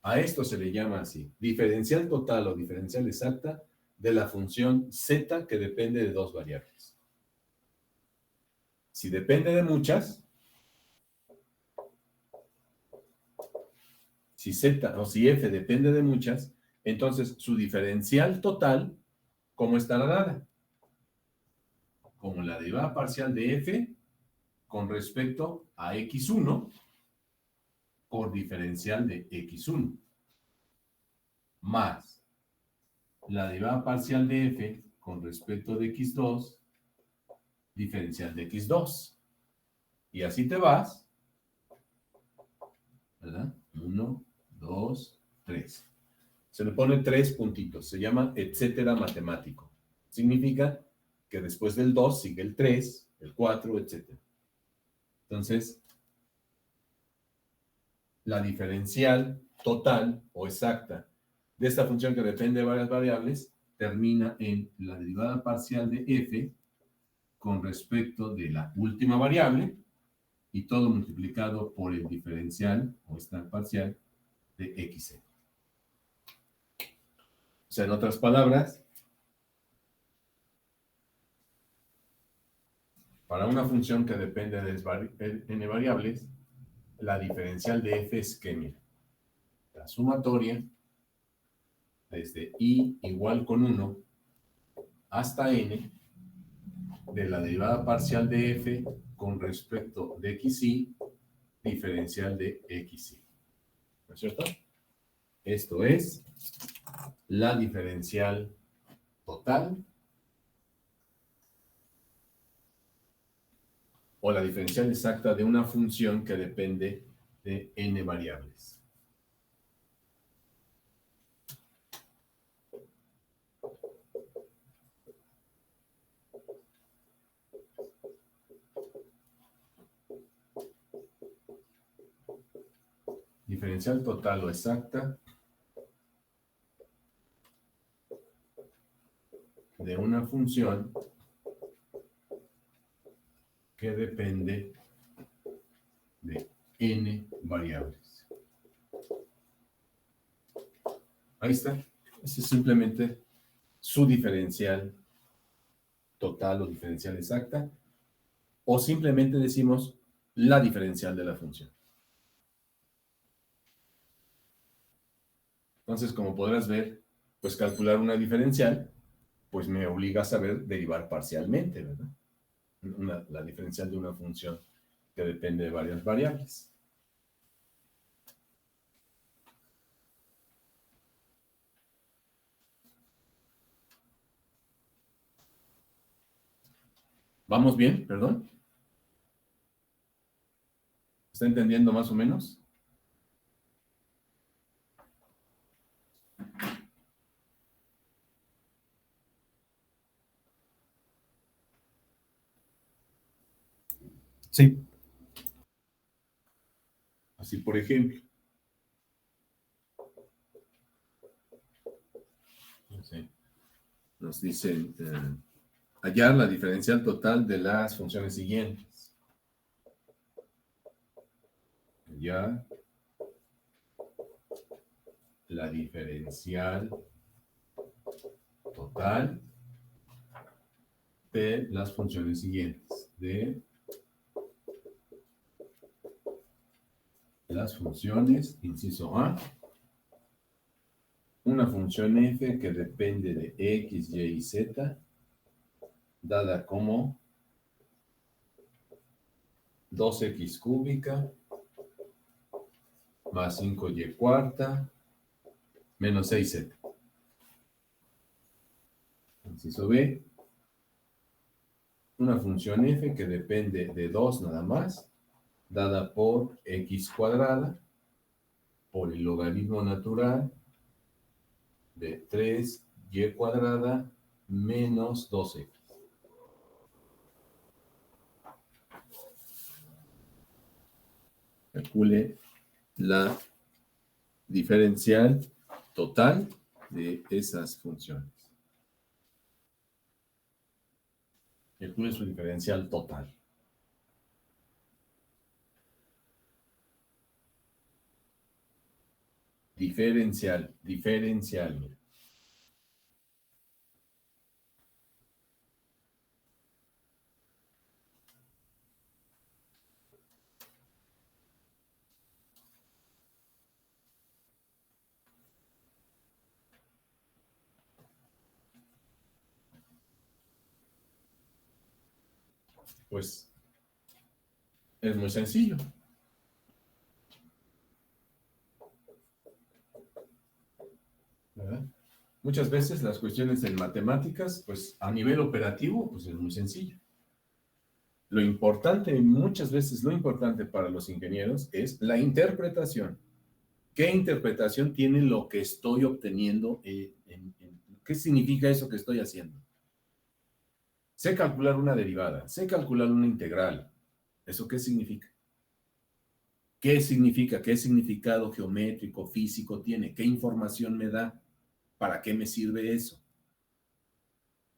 S1: A esto se le llama así, diferencial total o diferencial exacta de la función z que depende de dos variables. Si depende de muchas, si z o si f depende de muchas, entonces su diferencial total, ¿cómo estará dada? Como la derivada parcial de f con respecto a x1 por diferencial de x1, más la derivada parcial de f con respecto de x2, diferencial de x2. Y así te vas, ¿verdad? 1, 2, 3. Se le pone 3 puntitos, se llama etcétera matemático. Significa que después del 2 sigue el 3, el 4, etcétera. Entonces, la diferencial total o exacta de esta función que depende de varias variables termina en la derivada parcial de f con respecto de la última variable y todo multiplicado por el diferencial o esta parcial de x. O sea, en otras palabras, para una función que depende de n variables, la diferencial de f es que, mira, la sumatoria desde i igual con 1 hasta n de la derivada parcial de f con respecto de xy, diferencial de xy. ¿No es cierto? Esto es la diferencial total o la diferencial exacta de una función que depende de n variables. Diferencial total o exacta de una función que depende de n variables. Ahí está. Ese es simplemente su diferencial total o diferencial exacta, o simplemente decimos la diferencial de la función. Entonces, como podrás ver, pues calcular una diferencial, pues me obliga a saber derivar parcialmente, ¿verdad? La diferencial de una función que depende de varias variables. ¿Vamos bien? ¿Perdón? ¿Está entendiendo más o menos?
S2: Sí.
S1: Así, por ejemplo. Nos dicen hallar la diferencial total de las funciones siguientes. Hallar la diferencial total de las funciones siguientes. De las funciones, inciso A, una función f que depende de x, y y z, dada como 2x cúbica más 5y cuarta menos 6z. Inciso B, una función f que depende de 2 nada más, dada por x cuadrada por el logaritmo natural de 3y cuadrada menos 2x. Calcule la diferencial total de esas funciones. Calcule su diferencial total. Diferencial. Pues es muy sencillo. ¿Verdad? Muchas veces las cuestiones en matemáticas, pues a nivel operativo, pues es muy sencillo. Lo importante, muchas veces lo importante para los ingenieros es la interpretación. ¿Qué interpretación tiene lo que estoy obteniendo? ¿Qué significa eso que estoy haciendo? Sé calcular una derivada, sé calcular una integral. ¿Eso qué significa? ¿Qué significa? ¿Qué significado geométrico, físico tiene? ¿Qué información me da? ¿Para qué me sirve eso?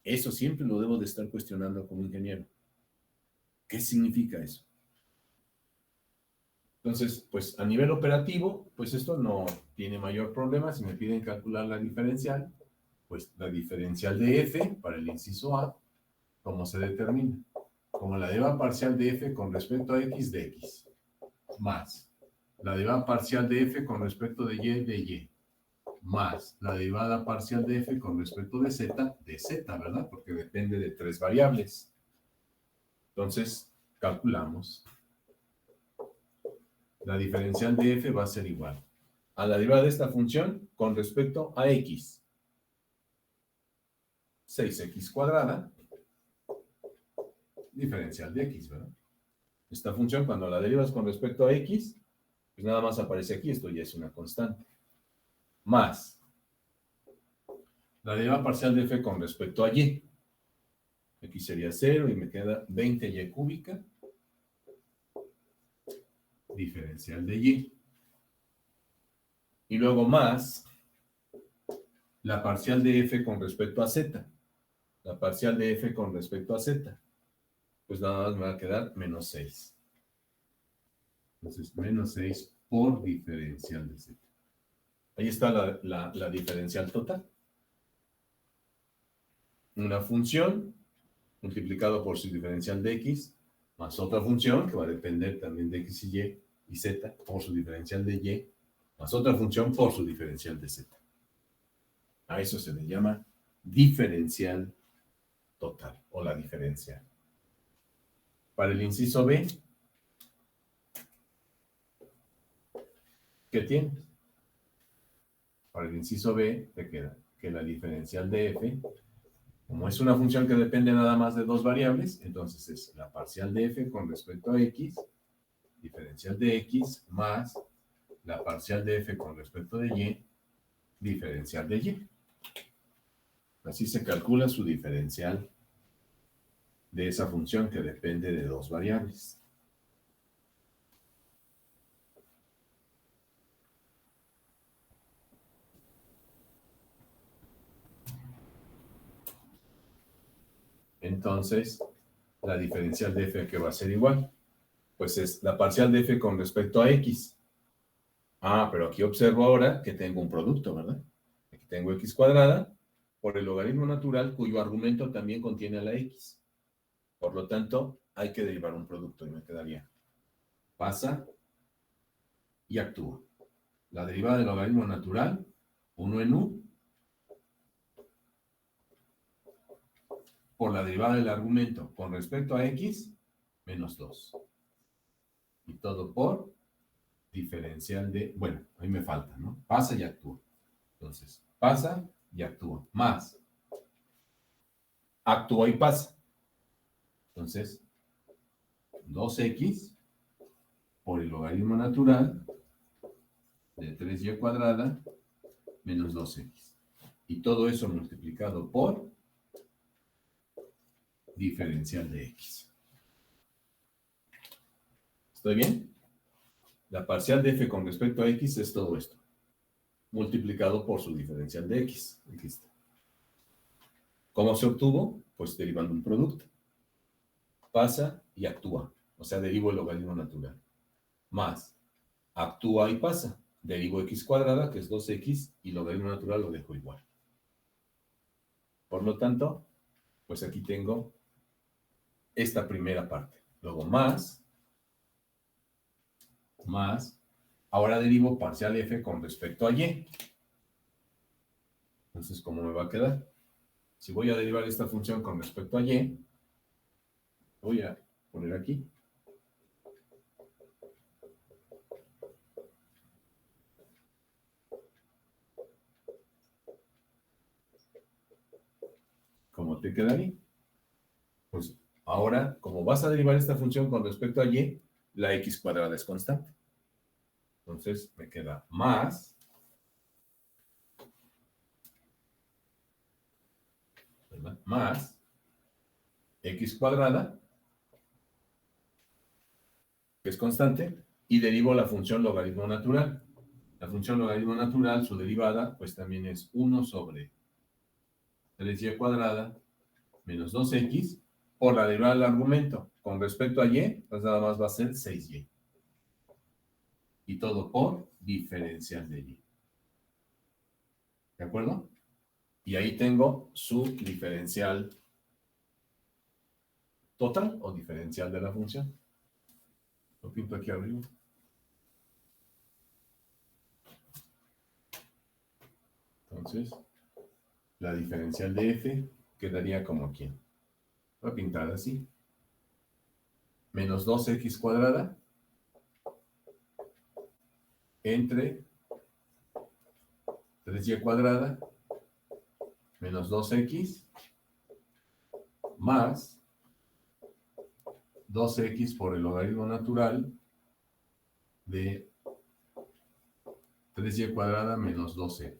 S1: Eso siempre lo debo de estar cuestionando como ingeniero. ¿Qué significa eso? Entonces, pues a nivel operativo, pues esto no tiene mayor problema. Si me piden calcular la diferencial, pues la diferencial de f para el inciso A, ¿cómo se determina? Como la derivada parcial de f con respecto a x de x, más la derivada parcial de f con respecto de y, más la derivada parcial de f con respecto de z, ¿verdad? Porque depende de 3 variables. Entonces, calculamos. La diferencial de f va a ser igual a la derivada de esta función con respecto a x. 6x cuadrada, diferencial de x, ¿verdad? Esta función, cuando la derivas con respecto a x, pues nada más aparece aquí, esto ya es una constante. Más la derivada parcial de f con respecto a y. X sería 0 y me queda 20y cúbica, diferencial de y. Y luego más la parcial de f con respecto a z. La parcial de f con respecto a z. Pues nada más me va a quedar menos 6. Entonces, menos 6 por diferencial de z. Ahí está la diferencial total. Una función multiplicado por su diferencial de x, más otra función que va a depender también de x y z por su diferencial de y, más otra función por su diferencial de z. A eso se le llama diferencial total o la diferencial. Para el inciso B, ¿qué tienes? Para el inciso B te queda que la diferencial de f, como es una función que depende nada más de 2 variables, entonces es la parcial de f con respecto a x, diferencial de x, más la parcial de f con respecto de y, diferencial de y. Así se calcula su diferencial de esa función que depende de 2 variables. Entonces, la diferencial de f que va a ser igual, pues es la parcial de f con respecto a x. Ah, pero aquí observo ahora que tengo un producto, ¿verdad? Aquí tengo x cuadrada por el logaritmo natural cuyo argumento también contiene a la x. Por lo tanto, hay que derivar un producto y me quedaría. Pasa y actúa. La derivada del logaritmo natural, 1 en u, por la derivada del argumento con respecto a x, menos 2. Y todo por diferencial de, bueno, ahí me falta, ¿no? Pasa y actúa. Entonces, pasa y actúa. Más, actúa y pasa. Entonces, 2x por el logaritmo natural de 3y cuadrada menos 2x. Y todo eso multiplicado por diferencial de x. ¿Estoy bien? La parcial de f con respecto a x es todo esto, multiplicado por su diferencial de x. Aquí está. ¿Cómo se obtuvo? Pues derivando un producto. Pasa y actúa, o sea, derivo el logaritmo natural. Más, actúa y pasa. Derivo x cuadrada, que es 2x, y logaritmo natural lo dejo igual. Por lo tanto, pues aquí tengo esta primera parte. Luego más, ahora derivo parcial f con respecto a y. Entonces, ¿cómo me va a quedar? Si voy a derivar esta función con respecto a y, voy a poner aquí. ¿Cómo te quedaría? Pues ahora, como vas a derivar esta función con respecto a y, la x cuadrada es constante. Entonces me queda más, ¿verdad? Más x cuadrada, que es constante, y derivo la función logaritmo natural. La función logaritmo natural, su derivada, pues también es 1 sobre 3y cuadrada menos 2x por la derivada del argumento. Con respecto a y, pues nada más va a ser 6y. Y todo por diferencial de y. ¿De acuerdo? Y ahí tengo su diferencial total o diferencial de la función. Lo pinto aquí arriba. Entonces, la diferencial de f quedaría como aquí. Voy a pintar así. Menos 2x cuadrada entre 3y cuadrada menos 2x más 2x por el logaritmo natural de 3y cuadrada menos 2x.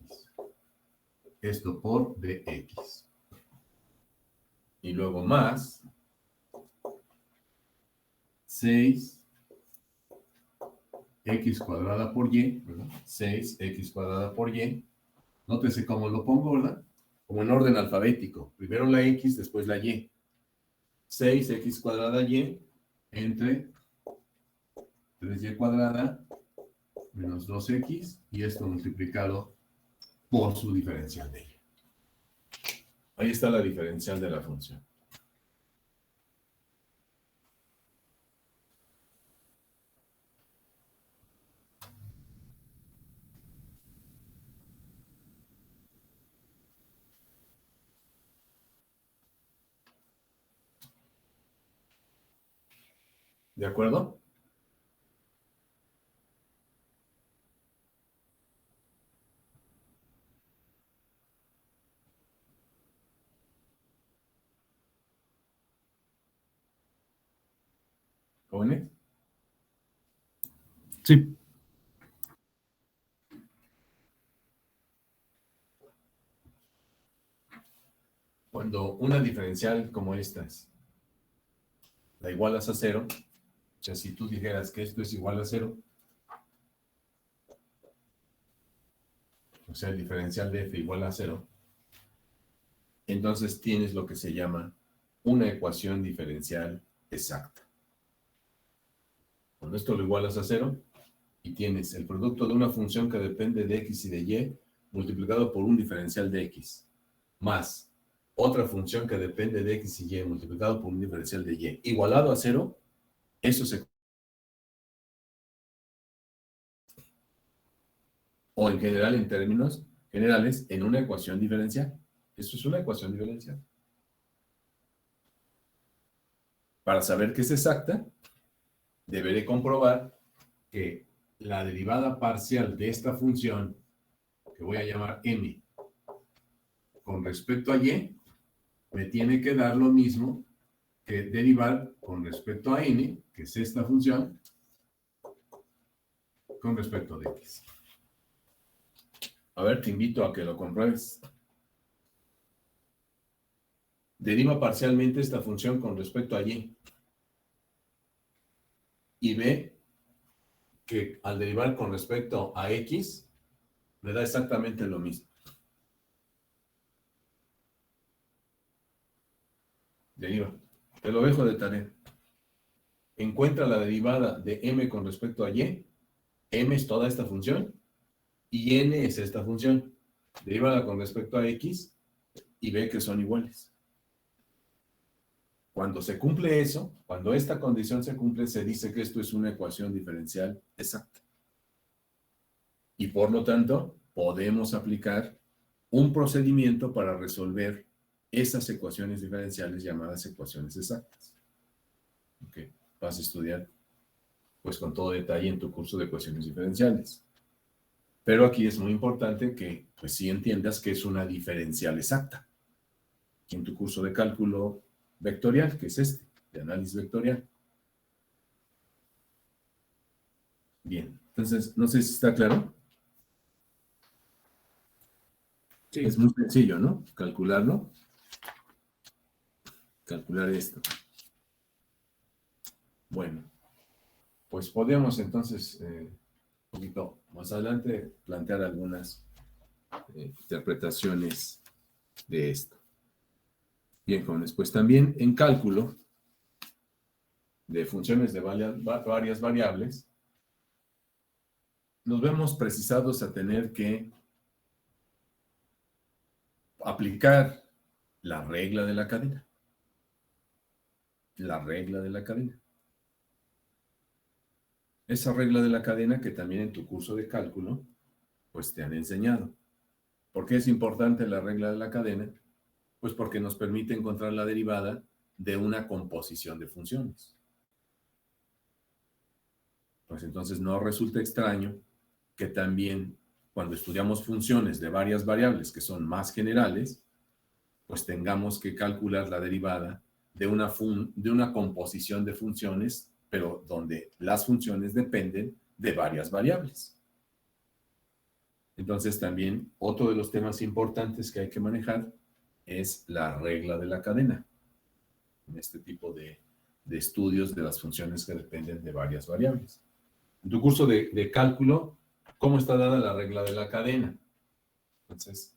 S1: Esto por dx. Y luego más 6x cuadrada por y, ¿verdad? 6x cuadrada por y. Nótese cómo lo pongo, ¿verdad? Como en orden alfabético. Primero la x, después la y. 6x cuadrada y entre 3y cuadrada menos 2x y esto multiplicado por su diferencial de y. Ahí está la diferencial de la función. ¿De acuerdo? ¿Jóvenes?
S2: Sí.
S1: Cuando una diferencial como estas la igualas a 0, o sea, si tú dijeras que esto es igual a 0, o sea, el diferencial de f igual a 0, entonces tienes lo que se llama una ecuación diferencial exacta. Cuando esto lo igualas a 0 y tienes el producto de una función que depende de x y de y multiplicado por un diferencial de x, más otra función que depende de x y y multiplicado por un diferencial de y, igualado a 0, eso se... o en general, en términos generales, en una ecuación diferencial. Eso es una ecuación diferencial. Para saber que es exacta, deberé comprobar que la derivada parcial de esta función, que voy a llamar m, con respecto a y, me tiene que dar lo mismo que derivar con respecto a n, que es esta función, con respecto a x. A ver, te invito a que lo compruebes. Deriva parcialmente esta función con respecto a y. Y ve que al derivar con respecto a x, me da exactamente lo mismo. Deriva. Te lo dejo de tarea. Encuentra la derivada de m con respecto a y. M es toda esta función y n es esta función. Derívala con respecto a x y ve que son iguales. Cuando se cumple eso, cuando esta condición se cumple, se dice que esto es una ecuación diferencial exacta. Y por lo tanto, podemos aplicar un procedimiento para resolver esas ecuaciones diferenciales llamadas ecuaciones exactas. Okay. Vas a estudiar pues con todo detalle en tu curso de ecuaciones diferenciales. Pero aquí es muy importante que pues sí entiendas que es una diferencial exacta. En tu curso de cálculo vectorial, que es este, de análisis vectorial. Bien, entonces, no sé si está claro.
S3: Sí.
S1: Es muy sencillo, ¿no? Calcularlo. Calcular esto. Bueno, pues podríamos entonces, un poquito más adelante, plantear algunas interpretaciones de esto. Bien, jóvenes, pues también en cálculo de funciones de varias variables, nos vemos precisados a tener que aplicar la regla de la cadena. La regla de la cadena. Esa regla de la cadena que también en tu curso de cálculo, pues te han enseñado. ¿Por qué es importante la regla de la cadena? Pues porque nos permite encontrar la derivada de una composición de funciones. Pues entonces no resulta extraño que también cuando estudiamos funciones de varias variables que son más generales, pues tengamos que calcular la derivada de una composición de funciones, pero donde las funciones dependen de varias variables. Entonces también otro de los temas importantes que hay que manejar es la regla de la cadena. En este tipo de estudios de las funciones que dependen de varias variables. En tu curso de cálculo, ¿cómo está dada la regla de la cadena? Entonces,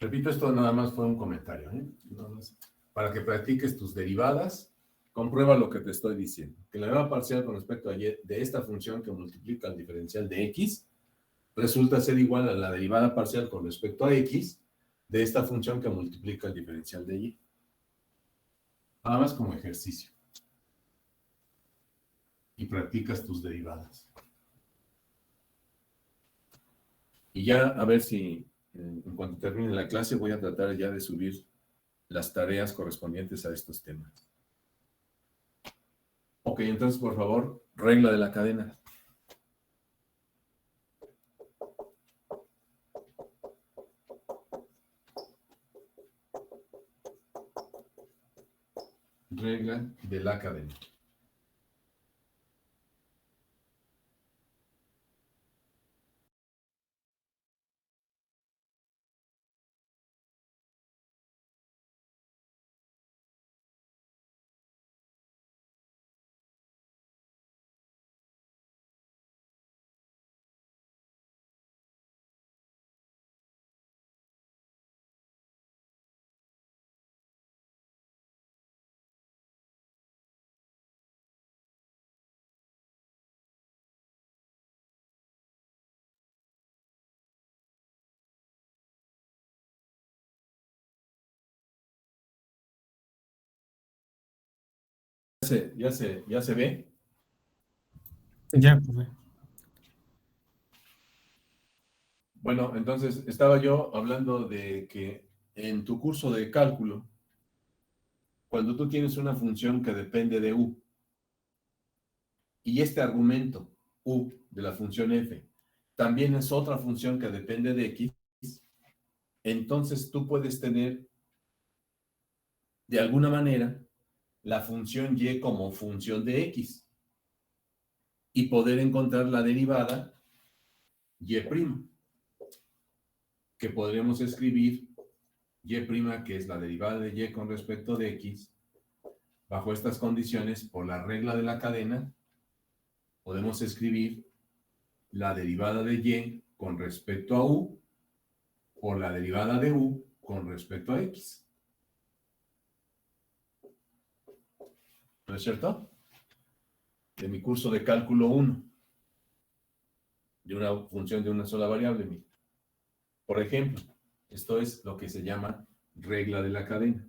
S1: repito, esto nada más fue un comentario, ¿eh? Nada más para que practiques tus derivadas, comprueba lo que te estoy diciendo. Que la derivada parcial con respecto a y de esta función que multiplica el diferencial de x resulta ser igual a la derivada parcial con respecto a x de esta función que multiplica el diferencial de y. Nada más como ejercicio. Y practicas tus derivadas. Y ya a ver si en cuanto termine la clase voy a tratar ya de subir las tareas correspondientes a estos temas. Ok, entonces por favor, regla de la cadena. Regla de la cadena. ¿Ya se ve?
S2: Ya, profe.
S1: Bueno, entonces estaba yo hablando de que en tu curso de cálculo, cuando tú tienes una función que depende de u, y este argumento u de la función f también es otra función que depende de x, entonces tú puedes tener de alguna manera la función y como función de x y poder encontrar la derivada y', que podremos escribir y', que es la derivada de y con respecto de x, bajo estas condiciones, por la regla de la cadena, podemos escribir la derivada de y con respecto a u por la derivada de u con respecto a x. ¿No es cierto? De mi curso de cálculo 1, de una función de una sola variable. Mira. Por ejemplo, esto es lo que se llama regla de la cadena.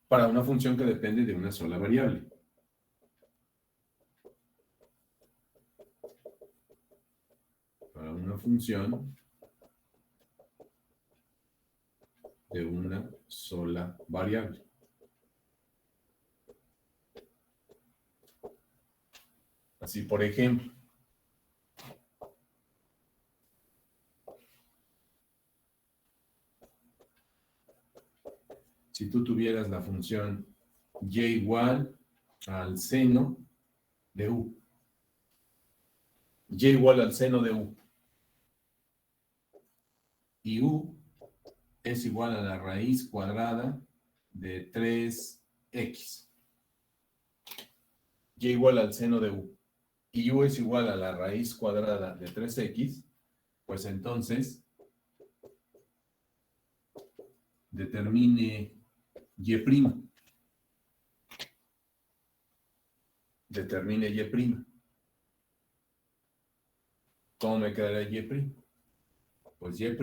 S1: Para una función que depende de una sola variable. Para una función de una sola variable. Así, por ejemplo, si tú tuvieras la función y igual al seno de u, y igual al seno de u, y u es igual a la raíz cuadrada de 3x, y igual al seno de u, y u es igual a la raíz cuadrada de 3x, pues entonces determine y'. Determine y'. ¿Cómo me quedará y'? Pues y'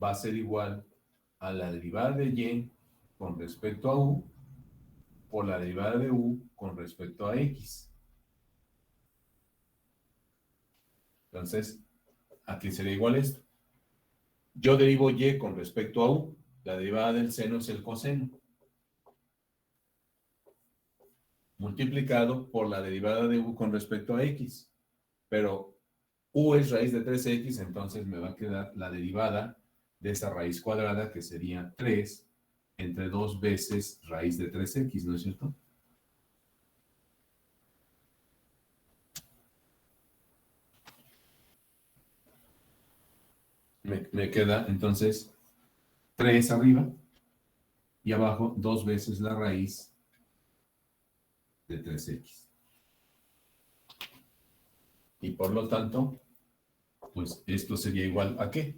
S1: va a ser igual a la derivada de y con respecto a u por la derivada de u con respecto a x. Entonces, aquí sería igual esto. Yo derivo y con respecto a u. La derivada del seno es el coseno. Multiplicado por la derivada de u con respecto a x. Pero u es raíz de 3x, entonces me va a quedar la derivada de esa raíz cuadrada, que sería 3 entre 2 veces raíz de 3x, ¿no es cierto? Me queda entonces 3 arriba y abajo 2 veces la raíz de 3x. Y por lo tanto, pues esto sería igual a ¿qué?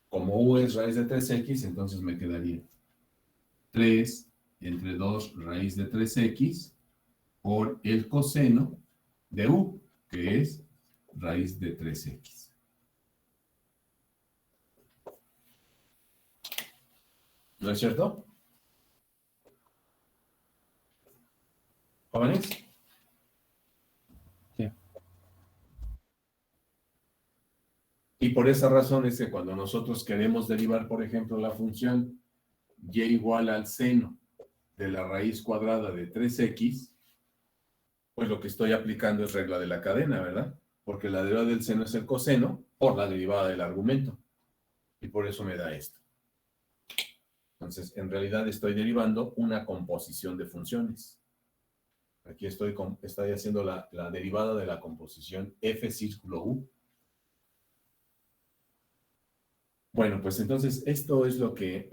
S1: Como u es raíz de 3x, entonces me quedaría 3 entre 2 raíz de 3x por el coseno de u, que es raíz de 3x. ¿No es cierto? ¿Jóvenes?
S3: Sí.
S1: Y por esa razón es que cuando nosotros queremos derivar, por ejemplo, la función y igual al seno de la raíz cuadrada de 3x, pues lo que estoy aplicando es regla de la cadena, ¿verdad? Porque la derivada del seno es el coseno por la derivada del argumento. Y por eso me da esto. Entonces, en realidad estoy derivando una composición de funciones. Aquí estoy haciendo la derivada de la composición f círculo u. Bueno, pues entonces esto es lo que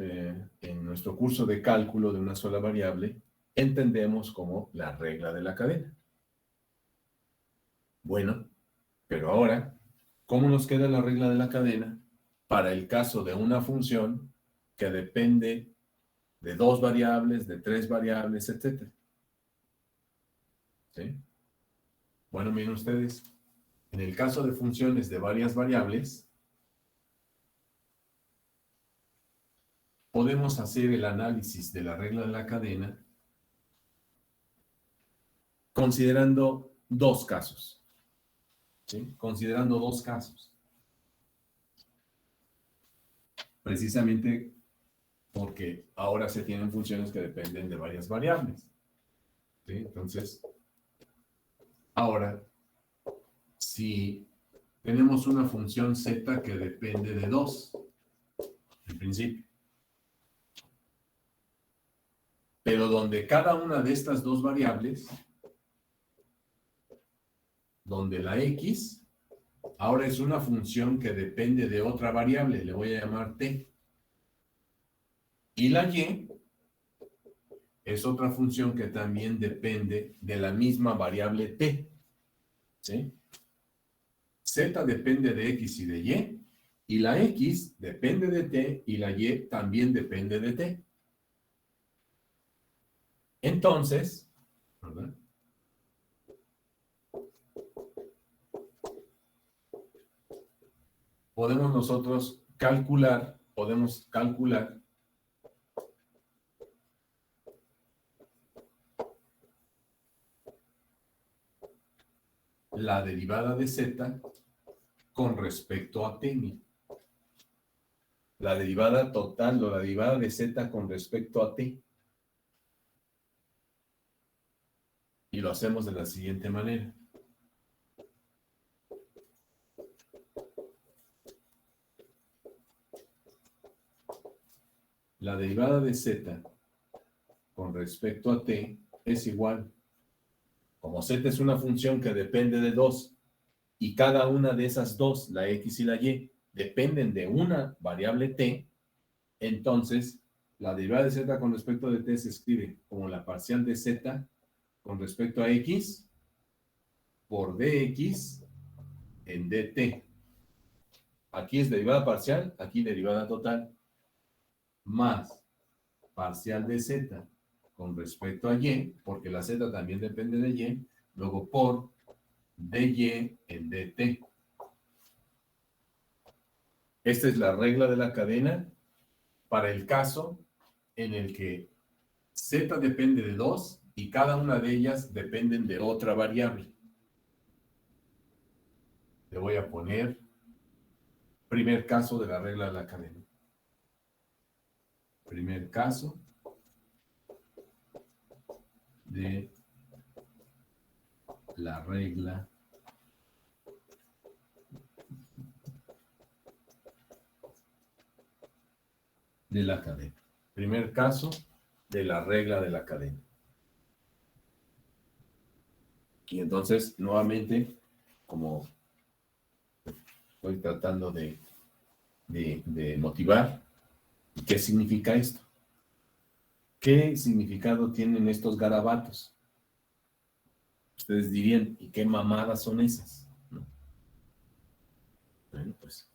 S1: en nuestro curso de cálculo de una sola variable entendemos como la regla de la cadena. Bueno, pero ahora, ¿cómo nos queda la regla de la cadena para el caso de una función que depende de 2 variables, de 3 variables, etcétera? ¿Sí? Bueno, miren ustedes, en el caso de funciones de varias variables, podemos hacer el análisis de la regla de la cadena considerando dos casos. ¿Sí? Considerando dos casos. Precisamente porque ahora se tienen funciones que dependen de varias variables. ¿Sí? Entonces, ahora, si tenemos una función z que depende de 2, en principio, pero donde cada una de estas dos variables, donde la x, ahora es una función que depende de otra variable, le voy a llamar t, y la y es otra función que también depende de la misma variable t, ¿sí? Z depende de x y de y la x depende de t, y la y también depende de t. Entonces, ¿verdad? Podemos calcular la derivada de z con respecto a t. La derivada total o la derivada de z con respecto a t. Y lo hacemos de la siguiente manera. La derivada de z con respecto a t es igual. Como z es una función que depende de 2 y cada una de esas dos, la x y la y, dependen de una variable t, entonces la derivada de z con respecto de t se escribe como la parcial de z con respecto a x por dx en dt. Aquí es derivada parcial, aquí derivada total, más parcial de z con respecto a y, porque la z también depende de y, luego por dy en dt. Esta es la regla de la cadena para el caso en el que z depende de 2 y cada una de ellas dependen de otra variable. Le voy a poner primer caso de la regla de la cadena. Primer caso de la regla de la cadena. Primer caso de la regla de la cadena. Y entonces, nuevamente, como estoy tratando de motivar, ¿qué significa esto? ¿Qué significado tienen estos garabatos? Ustedes dirían, ¿y qué mamadas son esas? ¿No? Bueno, pues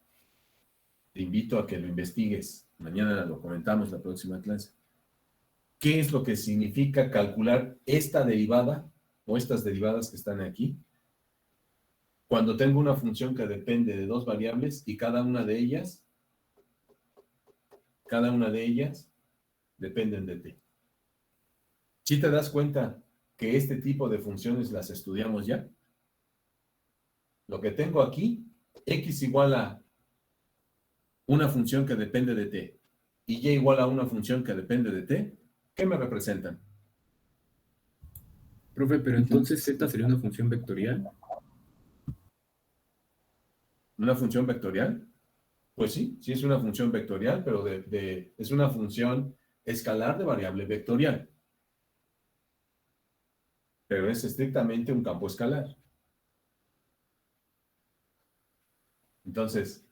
S1: te invito a que lo investigues. Mañana lo comentamos la próxima clase. ¿Qué es lo que significa calcular esta derivada o estas derivadas que están aquí? Cuando tengo una función que depende de dos variables y cada una de ellas dependen de t. ¿Sí te das cuenta que este tipo de funciones las estudiamos ya? Lo que tengo aquí, x igual a una función que depende de t y y igual a una función que depende de t, ¿qué me representan?
S3: Profe, pero entonces z sería una función vectorial.
S1: ¿Una función vectorial? Pues sí, sí es una función vectorial, pero es una función escalar de variable vectorial. Pero es estrictamente un campo escalar. Entonces,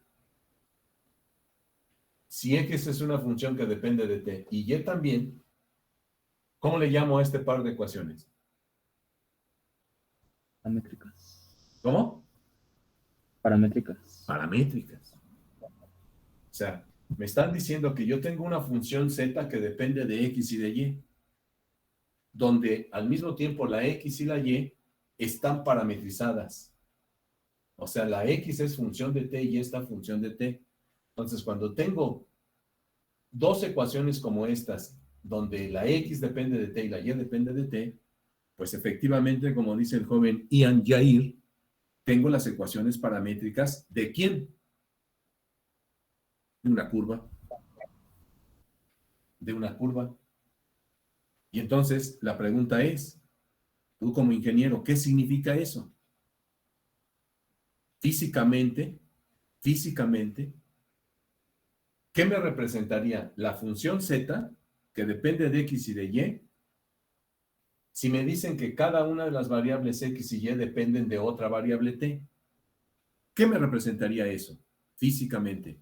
S1: si x es una función que depende de t y y también, ¿cómo le llamo a este par de ecuaciones?
S4: Paramétricas.
S1: ¿Cómo?
S4: Paramétricas.
S1: Paramétricas. O sea, me están diciendo que yo tengo una función z que depende de x y de y, donde al mismo tiempo la x y la y están parametrizadas. O sea, la x es función de t y esta función de t. Entonces, cuando tengo dos ecuaciones como estas, donde la x depende de t y la y depende de t, Pues efectivamente, como dice el joven Ian Jair, tengo las ecuaciones paramétricas ¿de quién? De una curva. De una curva. Y entonces la pregunta es, tú como ingeniero, ¿qué significa eso? Físicamente, ¿qué me representaría la función z, que depende de x y de y, si me dicen que cada una de las variables x y y dependen de otra variable t? ¿Qué me representaría eso físicamente?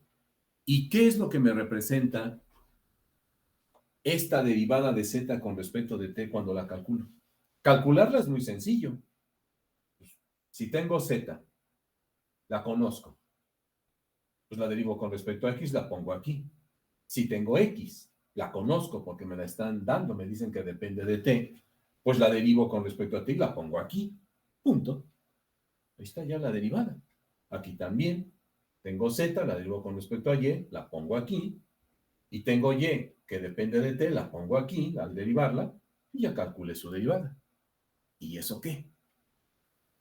S1: ¿Y qué es lo que me representa esta derivada de z con respecto de t cuando la calculo? Calcularla es muy sencillo. Si tengo z, la conozco, pues la derivo con respecto a x, la pongo aquí. Si tengo x, la conozco porque me la están dando, me dicen que depende de t, pues la derivo con respecto a t y la pongo aquí. Punto. Ahí está ya la derivada. Aquí también. Tengo z, la derivo con respecto a y, la pongo aquí. Y tengo y, que depende de t, la pongo aquí al derivarla y ya calculé su derivada. ¿Y eso qué?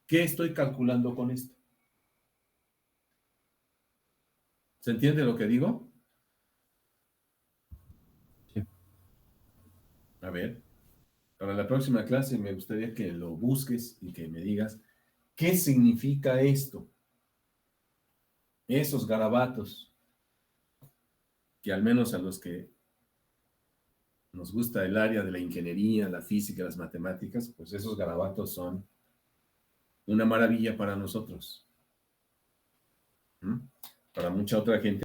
S1: ¿Qué estoy calculando con esto? ¿Se entiende lo que digo?
S4: Sí.
S1: A ver, para la próxima clase me gustaría que lo busques y que me digas qué significa esto. Esos garabatos, que al menos a los que nos gusta el área de la ingeniería, la física, las matemáticas, pues esos garabatos son una maravilla para nosotros. ¿Mm? Para mucha otra gente